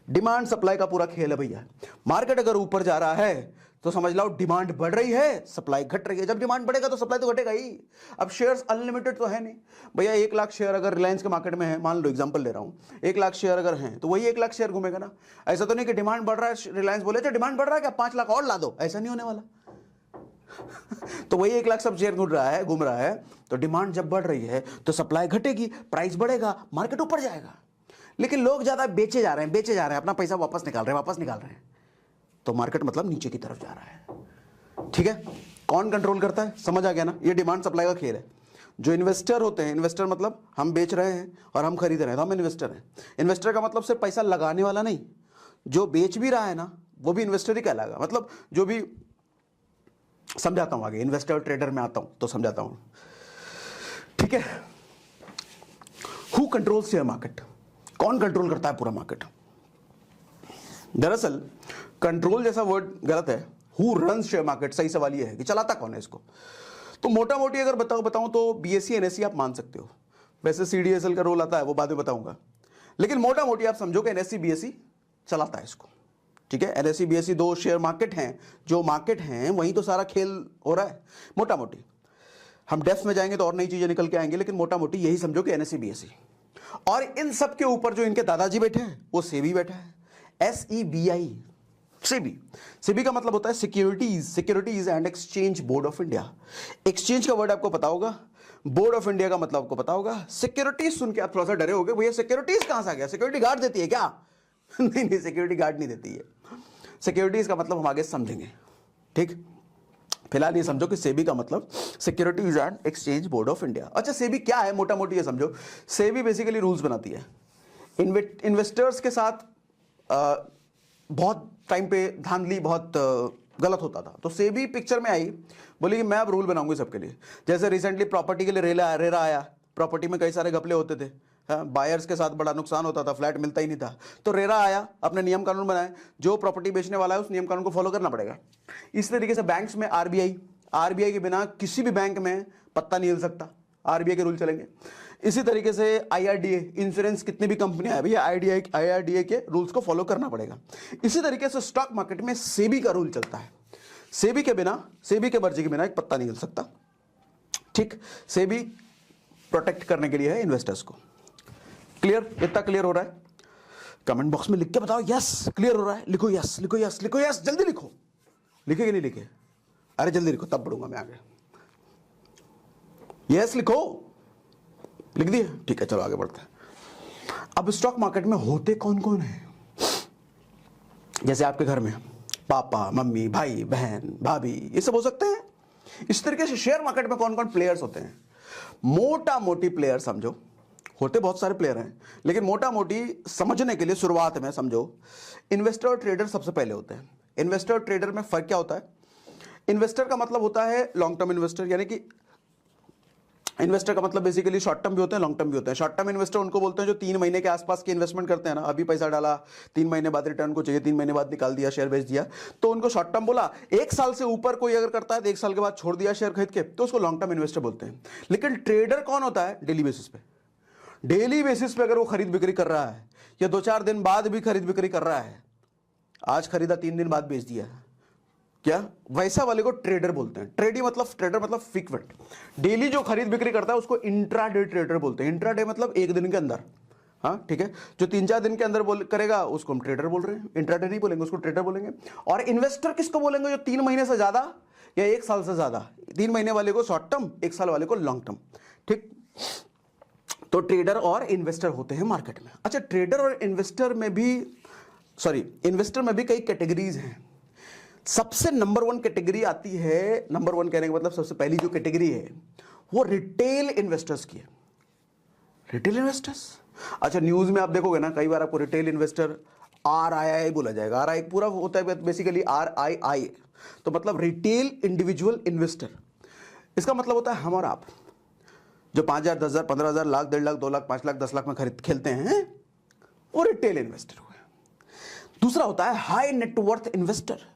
[SPEAKER 1] डिमांड सप्लाई का पूरा खेल है भैया। मार्केट अगर ऊपर जा रहा है तो समझ लो डिमांड बढ़ रही है, सप्लाई घट रही है। जब डिमांड बढ़ेगा तो सप्लाई तो घटेगा ही। अब शेयर्स अनलिमिटेड तो है नहीं भैया। 1 लाख शेयर अगर रिलायंस के मार्केट में है, मान लो एग्जांपल ले रहा हूं, 1 लाख शेयर अगर हैं तो वही 1 लाख शेयर घूमेगा ना। ऐसा तो नहीं कि डिमांड बढ़ रहा है, रिलायंस बोले तो डिमांड बढ़ रहा है क्या 5 लाख और ला दो, ऐसा नहीं होने वाला। तो वही 1 लाख सब शेयर घूम रहा है। तो डिमांड जब बढ़ रही है तो सप्लाई घटेगी, प्राइस बढ़ेगा, मार्केट ऊपर जाएगा। लेकिन लोग ज्यादा बेचे जा रहे हैं, अपना पैसा वापस निकाल रहे हैं, तो मार्केट मतलब नीचे की तरफ जा रहा है। ठीक है, कौन कंट्रोल करता है? समझ आ गया ना? ये डिमांड सप्लाई का खेल है। जो इन्वेस्टर होते हैं, इन्वेस्टर मतलब हम बेच रहे हैं और हम खरीद रहे हैं, तो हम इन्वेस्टर हैं। इन्वेस्टर का मतलब सिर्फ पैसा लगाने वाला नहीं, जो बेच भी रहा है ना वो भी इन्वेस्टर ही कहलाएगा। मतलब जो भी, समझाता हूं आगे, इन्वेस्टर ट्रेडर में आता हूं तो समझाता हूं। ठीक है, हु कंट्रोल शेयर मार्केट? कौन कंट्रोल करता है पूरा मार्केट? दरअसल कंट्रोल जैसा वर्ड गलत है, हु रन शेयर मार्केट सही सवाल यह है कि चलाता कौन है इसको। तो मोटा मोटी अगर बताऊं तो बीएसई एनएसई आप मान सकते हो। वैसे सीडीएसएल का रोल आता है, वो बाद में बताऊंगा, लेकिन मोटा मोटी आप समझो कि एनएसई बीएसई चलाता है इसको। ठीक है, एनएसई बीएसई 2 शेयर मार्केट हैं, जो मार्केट हैं वहीं तो सारा खेल हो रहा है मोटा मोटी। हम डेप्थ में जाएंगे तो और नई चीजें निकल के आएंगे, लेकिन मोटा मोटी यही समझो कि एनएसई बीएसई। और इन सब के ऊपर जो इनके दादाजी बैठे हैं वो सेबी बैठा है, SEBI, सेबी। सेबी का मतलब होता है securities and exchange board of India. Exchange का वर्ड आपको पता होगा, बोर्ड ऑफ इंडिया का मतलब आपको पता होगा। सिक्योरिटीज सुन के आप थोड़ा सा डरे होगे, भैया सिक्योरिटीज कहां से आ गया, सिक्योरिटी गार्ड देती है क्या? नहीं, सिक्योरिटी गार्ड नहीं देती है। सिक्योरिटीज का मतलब हम आगे समझेंगे, ठीक। फिलहाल ये समझो कि सेबी का मतलब securities and exchange board of India. अच्छा, सेबी क्या है, मोटा मोटी ये समझो। सेबी बेसिकली रूल्स बनाती है। इन्वेस्टर्स के साथ बहुत टाइम पे धांधली बहुत गलत होता था, तो सेबी पिक्चर में आई, बोली कि मैं अब रूल बनाऊंगी सबके लिए। जैसे रिसेंटली प्रॉपर्टी के लिए रेरा आया, प्रॉपर्टी में कई सारे घपले होते थे, बायर्स के साथ बड़ा नुकसान होता था, फ्लैट मिलता ही नहीं था, तो रेरा आया, अपने नियम कानून बनाए, जो प्रॉपर्टी बेचने वाला है उस नियम कानून को फॉलो करना पड़ेगा। इस तरीके से बैंक्स में आरबीआई के बिना किसी भी बैंक में पत्ता नहीं हिल सकता, आरबीआई के रूल चलेंगे। इसी तरीके से आईआरडीए, इंश्योरेंस कितनी भी कंपनियां है भैया, आईआरडीए के रूल्स को फॉलो करना पड़ेगा। इसी तरीके से स्टॉक मार्केट में सेबी का रूल चलता है। सेबी के बिना, सेबी के मर्जी के बिना एक पत्ता नहीं हिल सकता, ठीक। सेबी प्रोटेक्ट करने के लिए है इन्वेस्टर्स को। क्लियर? इतना क्लियर हो रहा है? कमेंट बॉक्स में लिख के बताओ यस क्लियर हो रहा है। लिखो यस, लिखो यस, लिखो यस, जल्दी लिखो। लिखे कि नहीं लिखे? अरे जल्दी लिखो, तब पढ़ूंगा मैं आगे। यस लिखो, लिख दिए? ठीक है, चलो आगे बढ़ते हैं। अब स्टॉक मार्केट में होते कौन कौन है? जैसे आपके घर में पापा, मम्मी, भाई, बहन, भाभी, ये सब हो सकते हैं। इस तरीके से शेयर मार्केट में कौन कौन प्लेयर्स होते हैं? मोटा मोटी प्लेयर समझो, होते बहुत सारे प्लेयर हैं, लेकिन मोटा मोटी समझने के लिए शुरुआत में समझो, इन्वेस्टर और ट्रेडर सबसे पहले होते हैं। इन्वेस्टर और ट्रेडर में फर्क क्या होता है? इन्वेस्टर का मतलब होता है लॉन्ग टर्म इन्वेस्टर, यानी कि इन्वेस्टर का मतलब बेसिकली शॉर्ट टर्म भी होते हैं, लॉन्ग टर्म भी होते हैं। शॉर्ट टर्म इन्वेस्टर उनको बोलते हैं जो 3 महीने के आसपास की इन्वेस्टमेंट करते हैं ना, अभी पैसा डाला, 3 महीने बाद रिटर्न को चाहिए, 3 महीने बाद निकाल दिया, शेयर बेच दिया, तो उनको शॉर्ट टर्म बोला। 1 साल से ऊपर कोई अगर करता है तो 1 साल के बाद छोड़ दिया शेयर खरीद के, तो उसको लॉन्ग टर्म इन्वेस्टर बोलते हैं। लेकिन ट्रेडर कौन होता है? डेली बेसिस पे। डेली बेसिस पे अगर वो खरीद बिक्री कर रहा है, या 2-4 दिन बाद भी खरीद बिक्री कर रहा है, आज खरीदा 3 दिन बाद बेच दिया, क्या वैसा वाले को ट्रेडर बोलते हैं। ट्रेडर मतलब फ्रीक्वेंट, डेली जो खरीद बिक्री करता है उसको इंट्राडे ट्रेडर बोलते हैं। इंट्राडे मतलब 1 दिन के अंदर, हाँ ठीक है, जो 3-4 दिन के अंदर करेगा उसको हम ट्रेडर बोल रहे हैं, इंट्राडे नहीं बोलेंगे, उसको ट्रेडर बोलेंगे। और इन्वेस्टर किसको बोलेंगे? जो 3 महीने से ज्यादा या 1 साल से ज्यादा, 3 महीने वाले को शॉर्ट टर्म, 1 साल वाले को लॉन्ग टर्म, ठीक। तो ट्रेडर और इन्वेस्टर होते हैं मार्केट में। अच्छा, ट्रेडर और इन्वेस्टर में भी कई कैटेगरीज हैं। सबसे नंबर 1 कैटेगरी आती है, नंबर 1 कहने का मतलब सबसे पहली जो कैटेगरी है वो रिटेल इन्वेस्टर्स की है। रिटेल इन्वेस्टर्स, अच्छा न्यूज में आप देखोगे ना, कई बार आपको रिटेल इन्वेस्टर RII बोला जाएगा। RII पूरा होता है बेसिकली RII, तो मतलब रिटेल इंडिविजुअल इन्वेस्टर। इसका मतलब होता है हम और आप, जो 5,000, 10,000, 15,000, लाख, 1.5 लाख, 2 लाख, 5 लाख, 10 लाख में खेलते हैं, वो रिटेल इन्वेस्टर हुए। दूसरा होता है हाई नेटवर्थ इन्वेस्टर।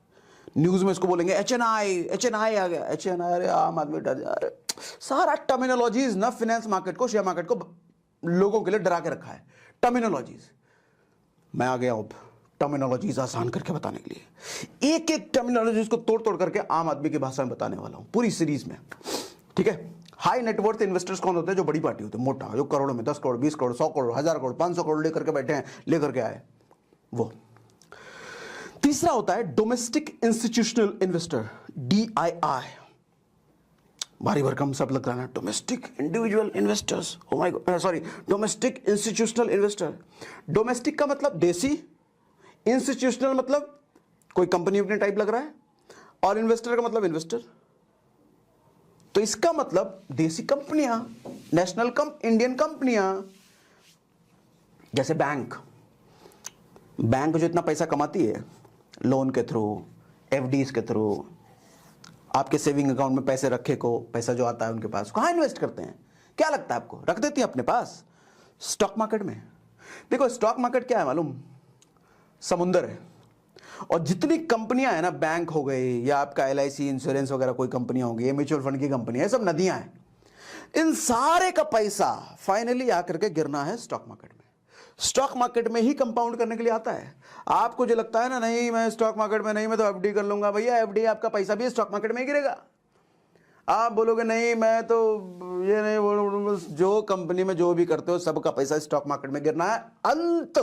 [SPEAKER 1] न्यूज में इसको बोलेंगे HNI आ गया। HNI, अरे आम आदमी डर जा रहे, सारा टर्मिनोलॉजीज ना फिनेंस मार्केट को, शेयर मार्केट को लोगों के लिए डरा के रखा है। टर्मिनोलॉजीज, मैं आ गया अब टर्मिनोलॉजीज आसान करके बताने के लिए। एक एक टर्मिनोलॉजीज को तोड़ तोड़ करके आम आदमी की भाषा में बताने वाला हूं पूरी सीरीज में, ठीक है। हाई नेटवर्थ इन्वेस्टर्स कौन होते हैं? जो बड़ी पार्टी होते हैं, मोटा, जो करोड़ों में 10 करोड़, 20 करोड़, 100 करोड़, 1000 करोड़, 500 करोड़ लेकर के बैठे हैं, लेकर के आए वो। तीसरा होता है डोमेस्टिक इंस्टीट्यूशनल इन्वेस्टर, DII। भारी भरकम सब लग रहा है, domestic individual investors, oh my God, sorry, domestic institutional investor. Domestic का मतलब देसी, इंस्टीट्यूशनल मतलब कोई कंपनी अपने टाइप लग रहा है, और इन्वेस्टर का मतलब इन्वेस्टर। तो इसका मतलब देसी कंपनियां, नेशनल इंडियन कंपनियां, जैसे बैंक जो इतना पैसा कमाती है लोन के थ्रू, FDs के थ्रू, आपके सेविंग अकाउंट में पैसे रखे को, पैसा जो आता है उनके पास, कहाँ इन्वेस्ट करते हैं? क्या लगता है आपको? रख देती है अपने पास स्टॉक मार्केट में। देखो स्टॉक मार्केट क्या है मालूम? समुंदर है, और जितनी कंपनियां हैं ना, बैंक हो गई या आपका LIC इंश्योरेंस वगैरह कोई कंपनियां होंगी, ये म्यूचुअल फंड की कंपनियां, सब नदियां हैं। इन सारे का पैसा फाइनली आकर के गिरना है स्टॉक मार्केट में। स्टॉक मार्केट में ही कंपाउंड करने के लिए आता है। आपको जो लगता है ना, नहीं मैं स्टॉक मार्केट में नहीं, मैं तो FD कर लूंगा, भैया FD आपका पैसा भी स्टॉक मार्केट में ही गिरेगा। आप बोलोगे नहीं मैं तो ये नहीं बोलूंगा, जो कंपनी में जो भी करते हो सबका पैसा स्टॉक मार्केट में गिरना है। अंत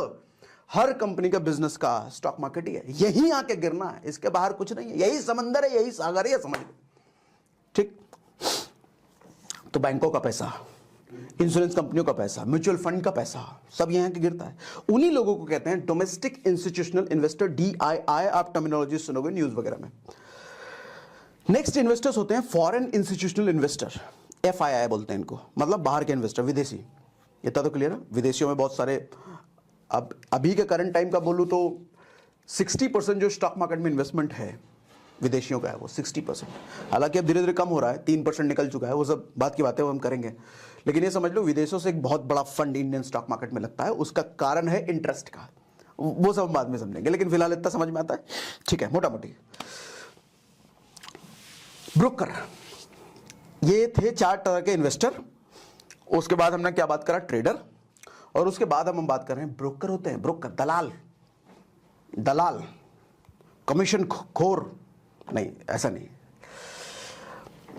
[SPEAKER 1] हर कंपनी का बिजनेस का स्टॉक मार्केट ही है, यही आके गिरना है, इसके बाहर कुछ नहीं है। यही समंदर है, यही सागर है, समझ लो, ठीक। तो बैंकों का पैसा, इंश्योरेंस कंपनियों का पैसा, म्यूचुअल फंड का पैसा, सब यहाँ के गिरता है। उन्हीं लोगों को कहते हैं डोमेस्टिक इंस्टीट्यूशनल इन्वेस्टर, DII, आप टर्मिनोलॉजी सुनोगे न्यूज वगैरह में। नेक्स्ट इन्वेस्टर्स होते हैं फॉरेन इंस्टीट्यूशनल इन्वेस्टर, FII बोलते हैं इनको, मतलब बाहर के इन्वेस्टर, विदेशी। इतना तो क्लियर है। विदेशियों में बहुत सारे, अब अभी के करंट टाइम का बोलूँ तो 60% जो स्टॉक मार्केट में इन्वेस्टमेंट है विदेशियों का है, वो 60%। हालांकि अब धीरे धीरे कम हो रहा है, 3% निकल चुका है, वो सब बात की बातें हम करेंगे। लेकिन ये समझ लो विदेशों से एक बहुत बड़ा फंड इंडियन स्टॉक मार्केट में लगता है, उसका कारण है इंटरेस्ट का, वो सब हम बाद में समझेंगे, लेकिन फिलहाल इतना समझ में आता है, ठीक है। मोटा मोटी ब्रोकर, ये थे 4 तरह के इन्वेस्टर। उसके बाद हमने क्या बात करा, ट्रेडर, और उसके बाद हम बात कर रहे हैं ब्रोकर होते हैं, ब्रोकर, दलाल, कमीशन खोर, नहीं ऐसा नहीं,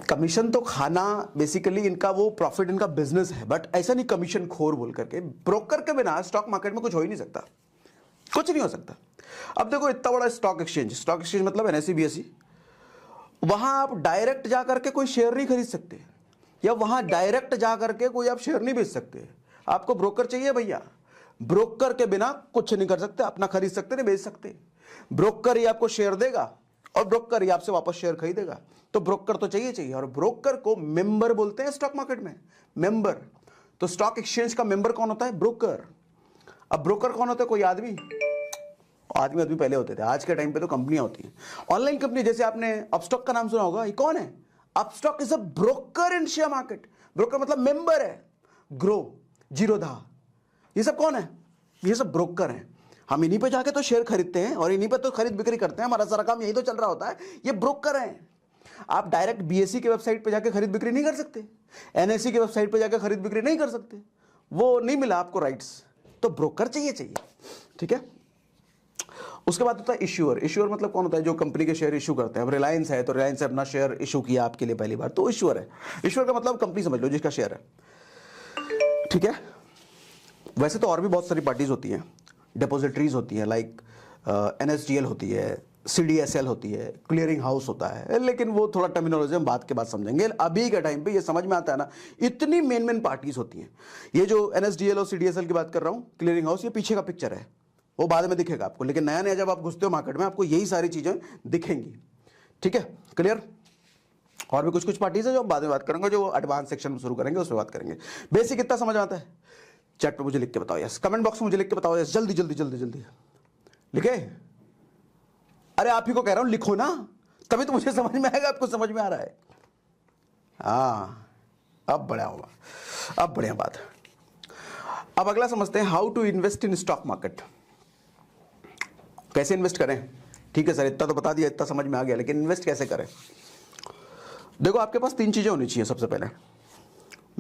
[SPEAKER 1] कमीशन तो खाना बेसिकली इनका वो प्रॉफिट, इनका बिजनेस है, बट ऐसा नहीं कमीशन खोर बोल करके। ब्रोकर के बिना स्टॉक मार्केट में कुछ हो ही नहीं सकता, कुछ नहीं हो सकता। अब देखो इतना बड़ा स्टॉक एक्सचेंज मतलब NSE BSE, वहां आप डायरेक्ट जा करके कोई शेयर नहीं खरीद सकते, या वहां डायरेक्ट जा करके कोई आप शेयर नहीं बेच सकते, आपको ब्रोकर चाहिए भैया। ब्रोकर के बिना कुछ नहीं कर सकते, अपना खरीद सकते नहीं बेच सकते। ब्रोकर ही आपको शेयर देगा और ब्रोकर ही आपसे वापस शेयर खरीदेगा, तो ब्रोकर तो चाहिए। और ब्रोकर को मेंबर बोलते हैं स्टॉक मार्केट में, मेंबर। तो स्टॉक एक्सचेंज का मेंबर कौन होता है, ब्रोकर। अब ब्रोकर कौन होता है, कोई आदमी पहले होते थे, आज के टाइम पे तो कंपनियां होती हैं, ऑनलाइन कंपनी। जैसे आपने अपस्टॉक का नाम सुना होगा, ये कौन है, Upstox is a broker in share market. Broker मतलब मेंबर है, ग्रो, जीरोधा, ये सब कौन है, ये सब ब्रोकर हैं। हम इन्हीं पे जाके तो शेयर खरीदते हैं और इन्हीं पे तो खरीद बिक्री करते हैं, हमारा सारा काम यही तो चल रहा होता है, ये ब्रोकर हैं। आप डायरेक्ट BSE की वेबसाइट पे जाके खरीद बिक्री नहीं कर सकते, NSE की वेबसाइट पे जाके खरीद बिक्री नहीं कर सकते, वो नहीं मिला आपको राइट्स, तो ब्रोकर चाहिए, ठीक है। उसके बाद होता है इश्यूअर मतलब कौन होता है, जो कंपनी के शेयर इशू करते हैं। अब रिलायंस है तो रिलायंस ने अपना शेयर इशू किया आपके लिए पहली बार, तो इश्यूअर है। इश्यूअर का मतलब कंपनी समझ लो जिसका शेयर है, ठीक है। वैसे तो और भी बहुत सारी पार्टीज होती हैं, डिपॉजिटरीज होती हैं, लाइक NSDL होती है, CDSL होती है, क्लियरिंग हाउस होता है, लेकिन वो थोड़ा टर्मिनोलॉजी हम बात के बाद समझेंगे। अभी के टाइम पे ये समझ में आता है ना, इतनी मेन पार्टीज होती हैं। ये जो NSDL और CDSL की बात कर रहा हूँ, क्लियरिंग हाउस, ये पीछे का पिक्चर है, वो बाद में दिखेगा आपको, लेकिन नया जब आप घुसते हो मार्केट में आपको यही सारी चीजें दिखेंगी, ठीक है, क्लियर। और भी कुछ पार्टीज है जो हम बाद में बात करेंगे, जो एडवांस सेक्शन में शुरू करेंगे उसमें बात करेंगे। बेसिक कितना समझ आता है, चैट पे मुझे लिख के बताओ, यस, कमेंट बॉक्स में मुझे लिख के बताओ, यस, जल्दी लिखे। अरे आप ही को कह रहा हूं लिखो ना, तभी तो मुझे समझ में आएगा, आपको समझ में आ रहा है। हाँ, अब बढ़िया बात। अब अगला समझते हैं, how to invest in stock market, कैसे इन्वेस्ट करें। ठीक है सर, इतना तो बता दिया, इतना समझ में आ गया, लेकिन इन्वेस्ट कैसे करें। देखो आपके पास 3 चीजें होनी चाहिए। सबसे पहले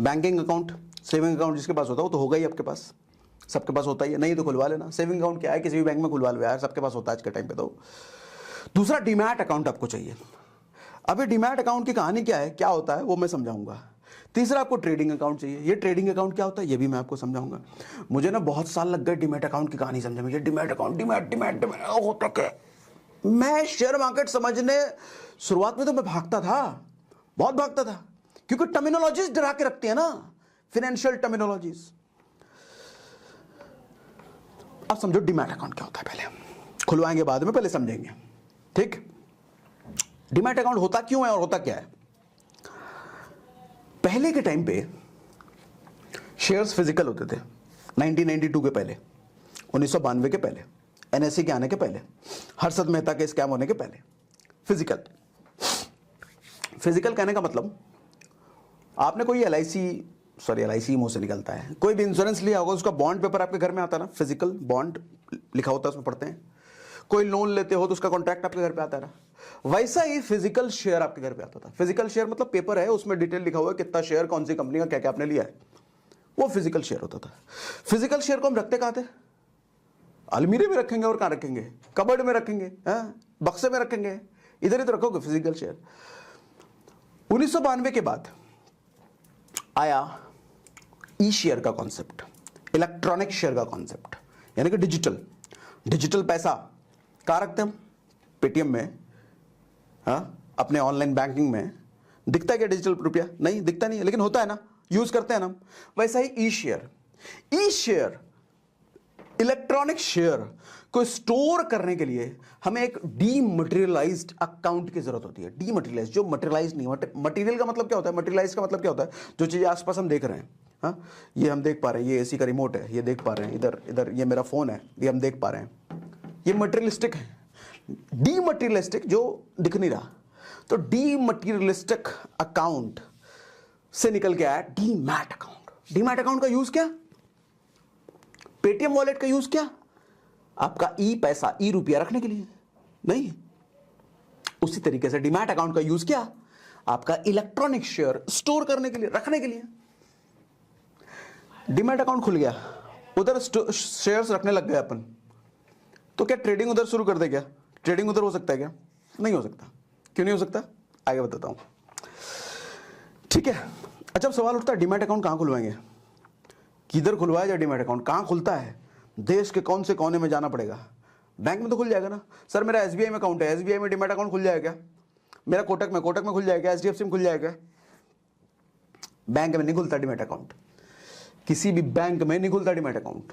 [SPEAKER 1] बैंकिंग अकाउंट, सेविंग अकाउंट जिसके पास होता है वो तो होगा ही आपके पास, सबके पास होता ही है, नहीं तो खुलवा लेना। सेविंग अकाउंट क्या है, किसी भी बैंक में खुलवा लो यार, सबके पास होता है आज के टाइम पे। तो दूसरा डीमैट अकाउंट आपको चाहिए। अभी डीमैट अकाउंट की कहानी क्या है, क्या होता है, वो मैं समझाऊंगा। तीसरा आपको ट्रेडिंग अकाउंट चाहिए। ये ट्रेडिंग अकाउंट क्या होता है ये भी मैं आपको समझाऊंगा। मुझे ना बहुत साल लग गए डीमैट अकाउंट की कहानी समझने में। ये डीमैट अकाउंट, डीमैट होता क्या। मैं शेयर मार्केट समझने शुरुआत में तो मैं भागता था, बहुत भागता था, क्योंकि टर्मिनोलॉजीज डरा के रखती है ना, फाइनेंशियल टर्मिनोलॉजीज। अब समझो डीमैट अकाउंट क्या होता है, पहले खुलवाएंगे बाद में, पहले समझेंगे, ठीक। डीमैट अकाउंट होता क्यों है और होता क्या है। पहले के टाइम पे शेयर्स फिजिकल होते थे, 1992 के पहले, 1992 के पहले, NSE के आने के पहले, हर्षद मेहता के स्कैम होने के पहले। फिजिकल कहने का मतलब, आपने कोई LIC मुंह से निकलता है, कोई भी इंश्योरेंस लिया होगा, उसका बॉन्ड पेपर आपके घर में आता है ना, फिजिकल बॉन्ड लिखा होता है, उसमें पढ़ते हैं। कोई लोन लेते हो तो उसका कॉन्ट्रैक्ट आपके घर पे आता है ना, वैसा ही फिजिकल शेयर आपके घर पे आता था। फिजिकल शेयर मतलब पेपर है, उसमें डिटेल लिखा हुआ है, कितना शेयर, कौन सी कंपनी का, क्या क्या आपने लिया है, वो फिजिकल शेयर होता था। फिजिकल शेयर को हम रखते कहां थे, अलमीरे में रखेंगे, और कहां रखेंगे, कबर्ड में रखेंगे, बक्से में रखेंगे, इधर ही तो रखोगे फिजिकल शेयर। 1992 के बाद आया ई शेयर का कॉन्सेप्ट, इलेक्ट्रॉनिक शेयर का कॉन्सेप्ट, यानी कि डिजिटल पैसा कहां रखते हम, पेटीएम में, अपने ऑनलाइन बैंकिंग में। दिखता है क्या डिजिटल रुपया, नहीं दिखता नहीं है, लेकिन होता है ना, यूज करते हैं ना, वैसा ही ई शेयर इलेक्ट्रॉनिक शेयर को स्टोर करने के लिए हमें एक डीमटेरियलाइज्ड अकाउंट की जरूरत होती है। डीमटेरियलाइज्ड, जो मटेरियलाइज नहीं, मटेरियल का मतलब क्या होता है, मटेरियलाइज का मतलब क्या होता है, जो चीजें आसपास हम देख रहे हैं, हाँ, ये हम देख पा रहे हैं, ये एसी का रिमोट है, ये देख पा रहे हैं, इधर ये मेरा फोन है, ये हम देख पा रहे हैं, ये मटेरियलिस्टिक है। डीमटेरियलिस्टिक जो दिख नहीं रहा, तो डीमटेरियलिस्टिक अकाउंट से निकल के आया डीमैट अकाउंट। डीमैट अकाउंट का यूज क्या, पेटीएम वॉलेट का यूज क्या, आपका ई पैसा, ई रुपया रखने के लिए नहीं। उसी तरीके से डीमैट अकाउंट का यूज क्या, आपका इलेक्ट्रॉनिक शेयर स्टोर करने के लिए, रखने के लिए। डीमैट अकाउंट खुल गया, उधर शेयर्स रखने लग गए अपन, तो क्या ट्रेडिंग उधर शुरू कर दे क्या? ट्रेडिंग उधर हो सकता है क्या? नहीं हो सकता। क्यों नहीं हो सकता, आगे बताता हूं। ठीक है, अच्छा अब सवाल उठता है डीमैट अकाउंट कहां खुलवाएंगे, किधर खुलवाया जाए डीमैट अकाउंट, कहां खुलता है, देश के कौन से कोने में जाना पड़ेगा? बैंक में तो खुल जाएगा ना। सर मेरा एसबीआई में अकाउंट है, एसबीआई में डीमैट अकाउंट खुल जाएगा, मेरा कोटक में खुल जाएगा, एचडीएफसी में खुल जाएगा। बैंक में नहीं खुलता डीमैट अकाउंट, किसी भी बैंक में नहीं खुलता डीमैट अकाउंट।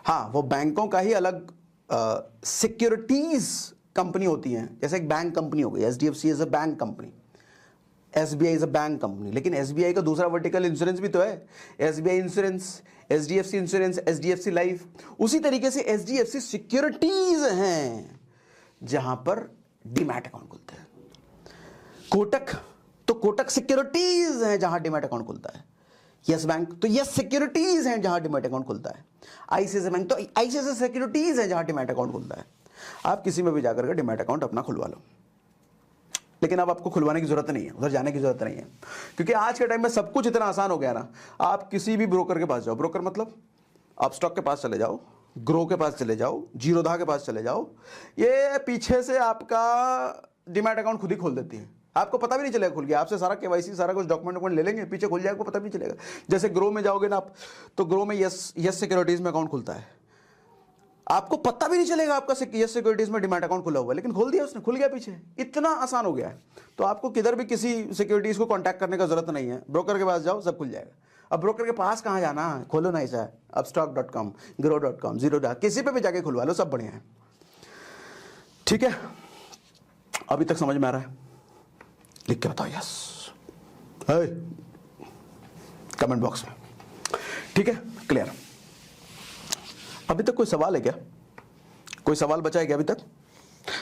[SPEAKER 1] हाँ, वो बैंकों का ही अलग सिक्योरिटीज कंपनी होती हैं, जैसे एक बैंक कंपनी हो गई, HDFC is a bank company, SBI is a bank company, लेकिन एसबीआई का दूसरा वर्टिकल इंश्योरेंस भी तो है, SBI insurance, HDFC insurance, HDFC life. उसी तरीके से एचडीएफसी सिक्योरिटीज हैं जहां पर डीमैट अकाउंट खुलते हैं। कोटक तो कोटक सिक्योरिटीज हैं जहां डीमैट अकाउंट खुलता है। यस बैंक तो यस सिक्योरिटीज हैं जहां डीमैट अकाउंट खुलता है। आईसीआईसीआई बैंक तो आईसीआईसीआई सिक्योरिटीज हैं जहां डीमैट अकाउंट खुलता है। आप किसी में भी जाकर के डीमैट अकाउंट अपना खुलवा लो, लेकिन अब आपको खुलवाने की जरूरत नहीं है, उधर जाने की जरूरत नहीं है, क्योंकि आज के टाइम में सब कुछ इतना आसान हो गया ना। आप किसी भी ब्रोकर के पास जाओ, ब्रोकर मतलब आप स्टॉक के पास चले जाओ, ग्रो के पास चले जाओ, जीरोधा के पास चले जाओ, ये पीछे से आपका डीमैट अकाउंट खुद ही खोल देती है, आपको पता भी नहीं चलेगा खुल गया। आपसे सारा केवाईसी सारा कुछ डॉक्यूमेंट ले लेंगे, पीछे खुल जाएगा, आपको पता भी नहीं चलेगा। जैसे ग्रो में जाओगे ना आप, तो ग्रो में यस सिक्योरिटीज में अकाउंट खुलता है, आपको पता भी नहीं चलेगा आपका यस सिक्योरिटीज में डीमैट अकाउंट खुला हुआ है, लेकिन खोल दिया उसने, खुल गया पीछे, इतना आसान हो गया है। तो आपको किधर भी किसी सिक्योरिटीज को कांटेक्ट करने का जरूरत नहीं है, ब्रोकर के पास जाओ, सब खुल जाएगा। अब ब्रोकर के पास कहां जाना है, खोलो ना ऐसा, upstock.com, grow.com, जीरोधा, किसी पे भी जाके खुलवा लो, सब बढ़िया है। ठीक है, अभी तक समझ में आ रहा है? लिख के बताओ यस कमेंट बॉक्स में। ठीक है, क्लियर। अभी तक कोई सवाल है क्या, कोई सवाल बचा है क्या अभी तक?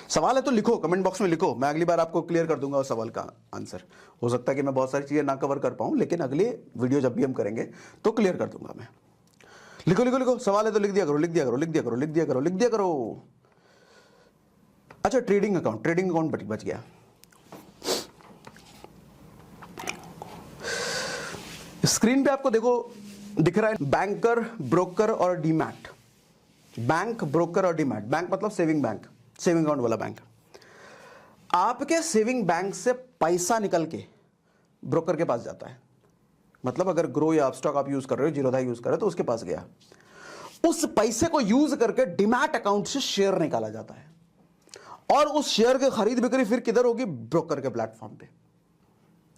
[SPEAKER 1] सवाल है तो लिखो, कमेंट बॉक्स में लिखो, मैं अगली बार आपको क्लियर कर दूंगा उस सवाल का आंसर। हो सकता है कि मैं बहुत सारी चीजें ना कवर कर पाऊं, लेकिन अगली वीडियो जब भी हम करेंगे तो क्लियर कर दूंगा मैं। लिखो लिखो लिखो, सवाल है तो लिख दिया करो, लिख दिया करो, लिख दिया करो, लिख दिया करो, लिख दिया करो। अच्छा, ट्रेडिंग अकाउंट बच गया। स्क्रीन पे आपको देखो दिख रहा है बैंकर, ब्रोकर और डीमैट। बैंक, ब्रोकर और डीमैट। बैंक मतलब सेविंग बैंक, सेविंग अकाउंट वाला बैंक। आपके सेविंग बैंक से पैसा निकल के ब्रोकर के पास जाता है, मतलब अगर ग्रो या अपस्टॉक आप यूज कर रहे हो, जीरोधा यूज कर रहे हो, तो उसके पास गया, उस पैसे को यूज करके डीमैट अकाउंट से शेयर निकाला जाता है, और उस शेयर की खरीद बिक्री फिर किधर होगी, ब्रोकर के प्लेटफॉर्म पे।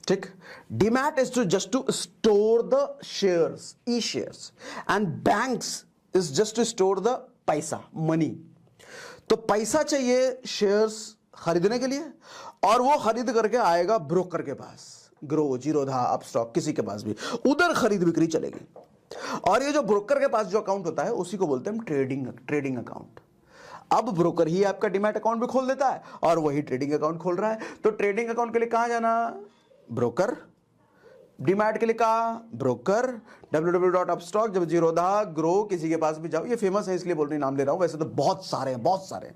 [SPEAKER 1] ठीक, demat is to just to store the shares, e shares, and banks is just to store the paisa, money. तो पैसा चाहिए शेयर्स खरीदने के लिए, और वो खरीद करके आएगा ब्रोकर के पास, ग्रो, जीरोधा, अपस्टॉक, किसी के पास भी, उधर खरीद बिक्री चलेगी। और ये जो ब्रोकर के पास जो अकाउंट होता है उसी को बोलते हैं ट्रेडिंग अकाउंट। अब ब्रोकर ही आपका डीमैट अकाउंट भी खोल देता है और वही ट्रेडिंग अकाउंट खोल रहा है। तो ट्रेडिंग अकाउंट के लिए कहां जाना, ब्रोकर। डीमैट के लिए कहा, ब्रोकर, www.upstock, जब जीरोधा, ग्रो, किसी के पास भी जाओ, ये फेमस है इसलिए बोल रही नाम ले रहा हूं, वैसे तो बहुत सारे हैं, बहुत सारे।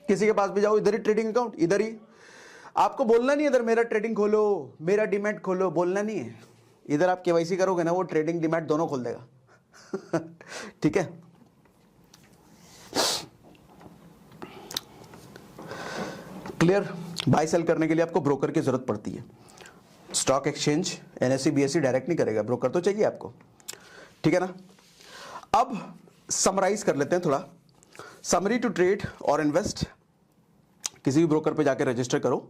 [SPEAKER 1] किसी के पास भी जाओ, इधर ही ट्रेडिंग अकाउंट, इधर ही। आपको बोलना नहीं इधर मेरा ट्रेडिंग खोलो, मेरा डीमैट खोलो, बोलना नहीं है। इधर आप केवाईसी करोगे ना, वो ट्रेडिंग डीमैट दोनों खोल देगा। ठीक है, क्लियर। बाय सेल करने के लिए आपको ब्रोकर की जरूरत पड़ती है। Stock exchange, NSE, BSE direct नहीं करेगा, ब्रोकर तो चाहिए आपको। ठीक है ना। अब समराइज कर लेते हैं थोड़ा। समरी टू ट्रेड और इन्वेस्ट, किसी भी ब्रोकर पे जाकर रजिस्टर करो,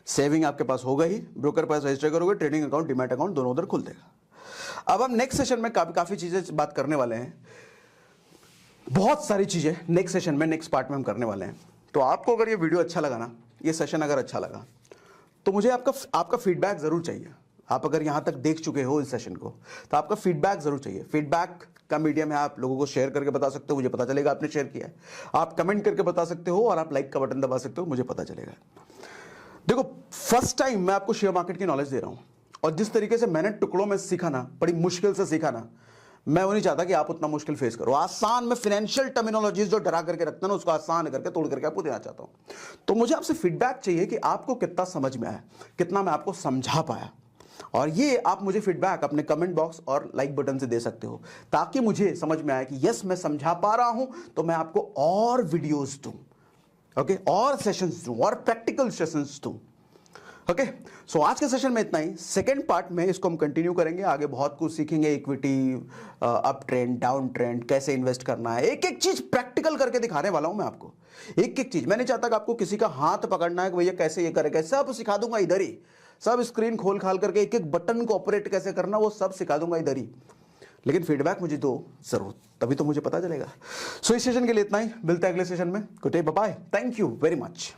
[SPEAKER 1] सेविंग आपके पास होगा ही, ब्रोकर पास रजिस्टर करोगे, ट्रेडिंग अकाउंट, डीमैट अकाउंट दोनों उधर खुल देगा। अब हम नेक्स्ट सेशन में काफी चीजें बात करने वाले हैं, बहुत सारी चीजें नेक्स्ट सेशन में, नेक्स्ट पार्ट में हम करने वाले हैं। तो आपको अगर ये वीडियो अच्छा लगा ना, ये सेशन अगर अच्छा लगा, तो मुझे आपका फीडबैक जरूर चाहिए। आप अगर यहां तक देख चुके हो इस सेशन को, तो आपका फीडबैक जरूर चाहिए। फीडबैक का मीडियम है, आप लोगों को शेयर करके बता सकते हो, मुझे पता चलेगा आपने शेयर किया है। आप कमेंट करके बता सकते हो, और आप लाइक का बटन दबा सकते हो, मुझे पता चलेगा। देखो, फर्स्ट टाइम मैं आपको शेयर मार्केट की नॉलेज दे रहा हूं, और जिस तरीके से मैंने टुकड़ों में सीखा ना, बड़ी मुश्किल से सीखा ना, मैं वो नहीं चाहता कि आप उतना मुश्किल फेस करो। आसान में फाइनेंशियल टर्मिनोलॉजीज जो डरा करके रखते हैं ना, उसको आसान करके तोड़ करके आपको देना चाहता हूं। तो मुझे आपसे फीडबैक चाहिए कि आपको कितना समझ में आया, कितना मैं आपको समझा पाया। और ये आप मुझे फीडबैक अपने कमेंट बॉक्स और लाइक बटन से दे सकते हो, ताकि मुझे समझ में आए कि यस, मैं समझा पा रहा हूं, तो मैं आपको और वीडियोस दूं, ओके, और सेशंस दूं, और प्रैक्टिकल सेशंस दूं। ओके, सो आज के सेशन में इतना ही। सेकेंड पार्ट में इसको हम कंटिन्यू करेंगे, आगे बहुत कुछ सीखेंगे, equity, up trend, down trend, कैसे इन्वेस्ट करना है, एक एक चीज प्रैक्टिकल करके दिखाने वाला हूं मैं आपको। एक एक चीज, मैं नहीं चाहता कि आपको किसी का हाथ पकड़ना है कि भैया कैसे ये करेगा, सब सिखा दूंगा इधर ही। सब स्क्रीन खोल खाल करके एक एक बटन को ऑपरेट कैसे करना, वो सब सिखा दूंगा इधर ही। लेकिन फीडबैक मुझे दो जरूर, तभी तो मुझे पता चलेगा। सो इस सेशन के लिए इतना ही, मिलते हैं अगले सेशन में। Good day, bye bye, thank you very much.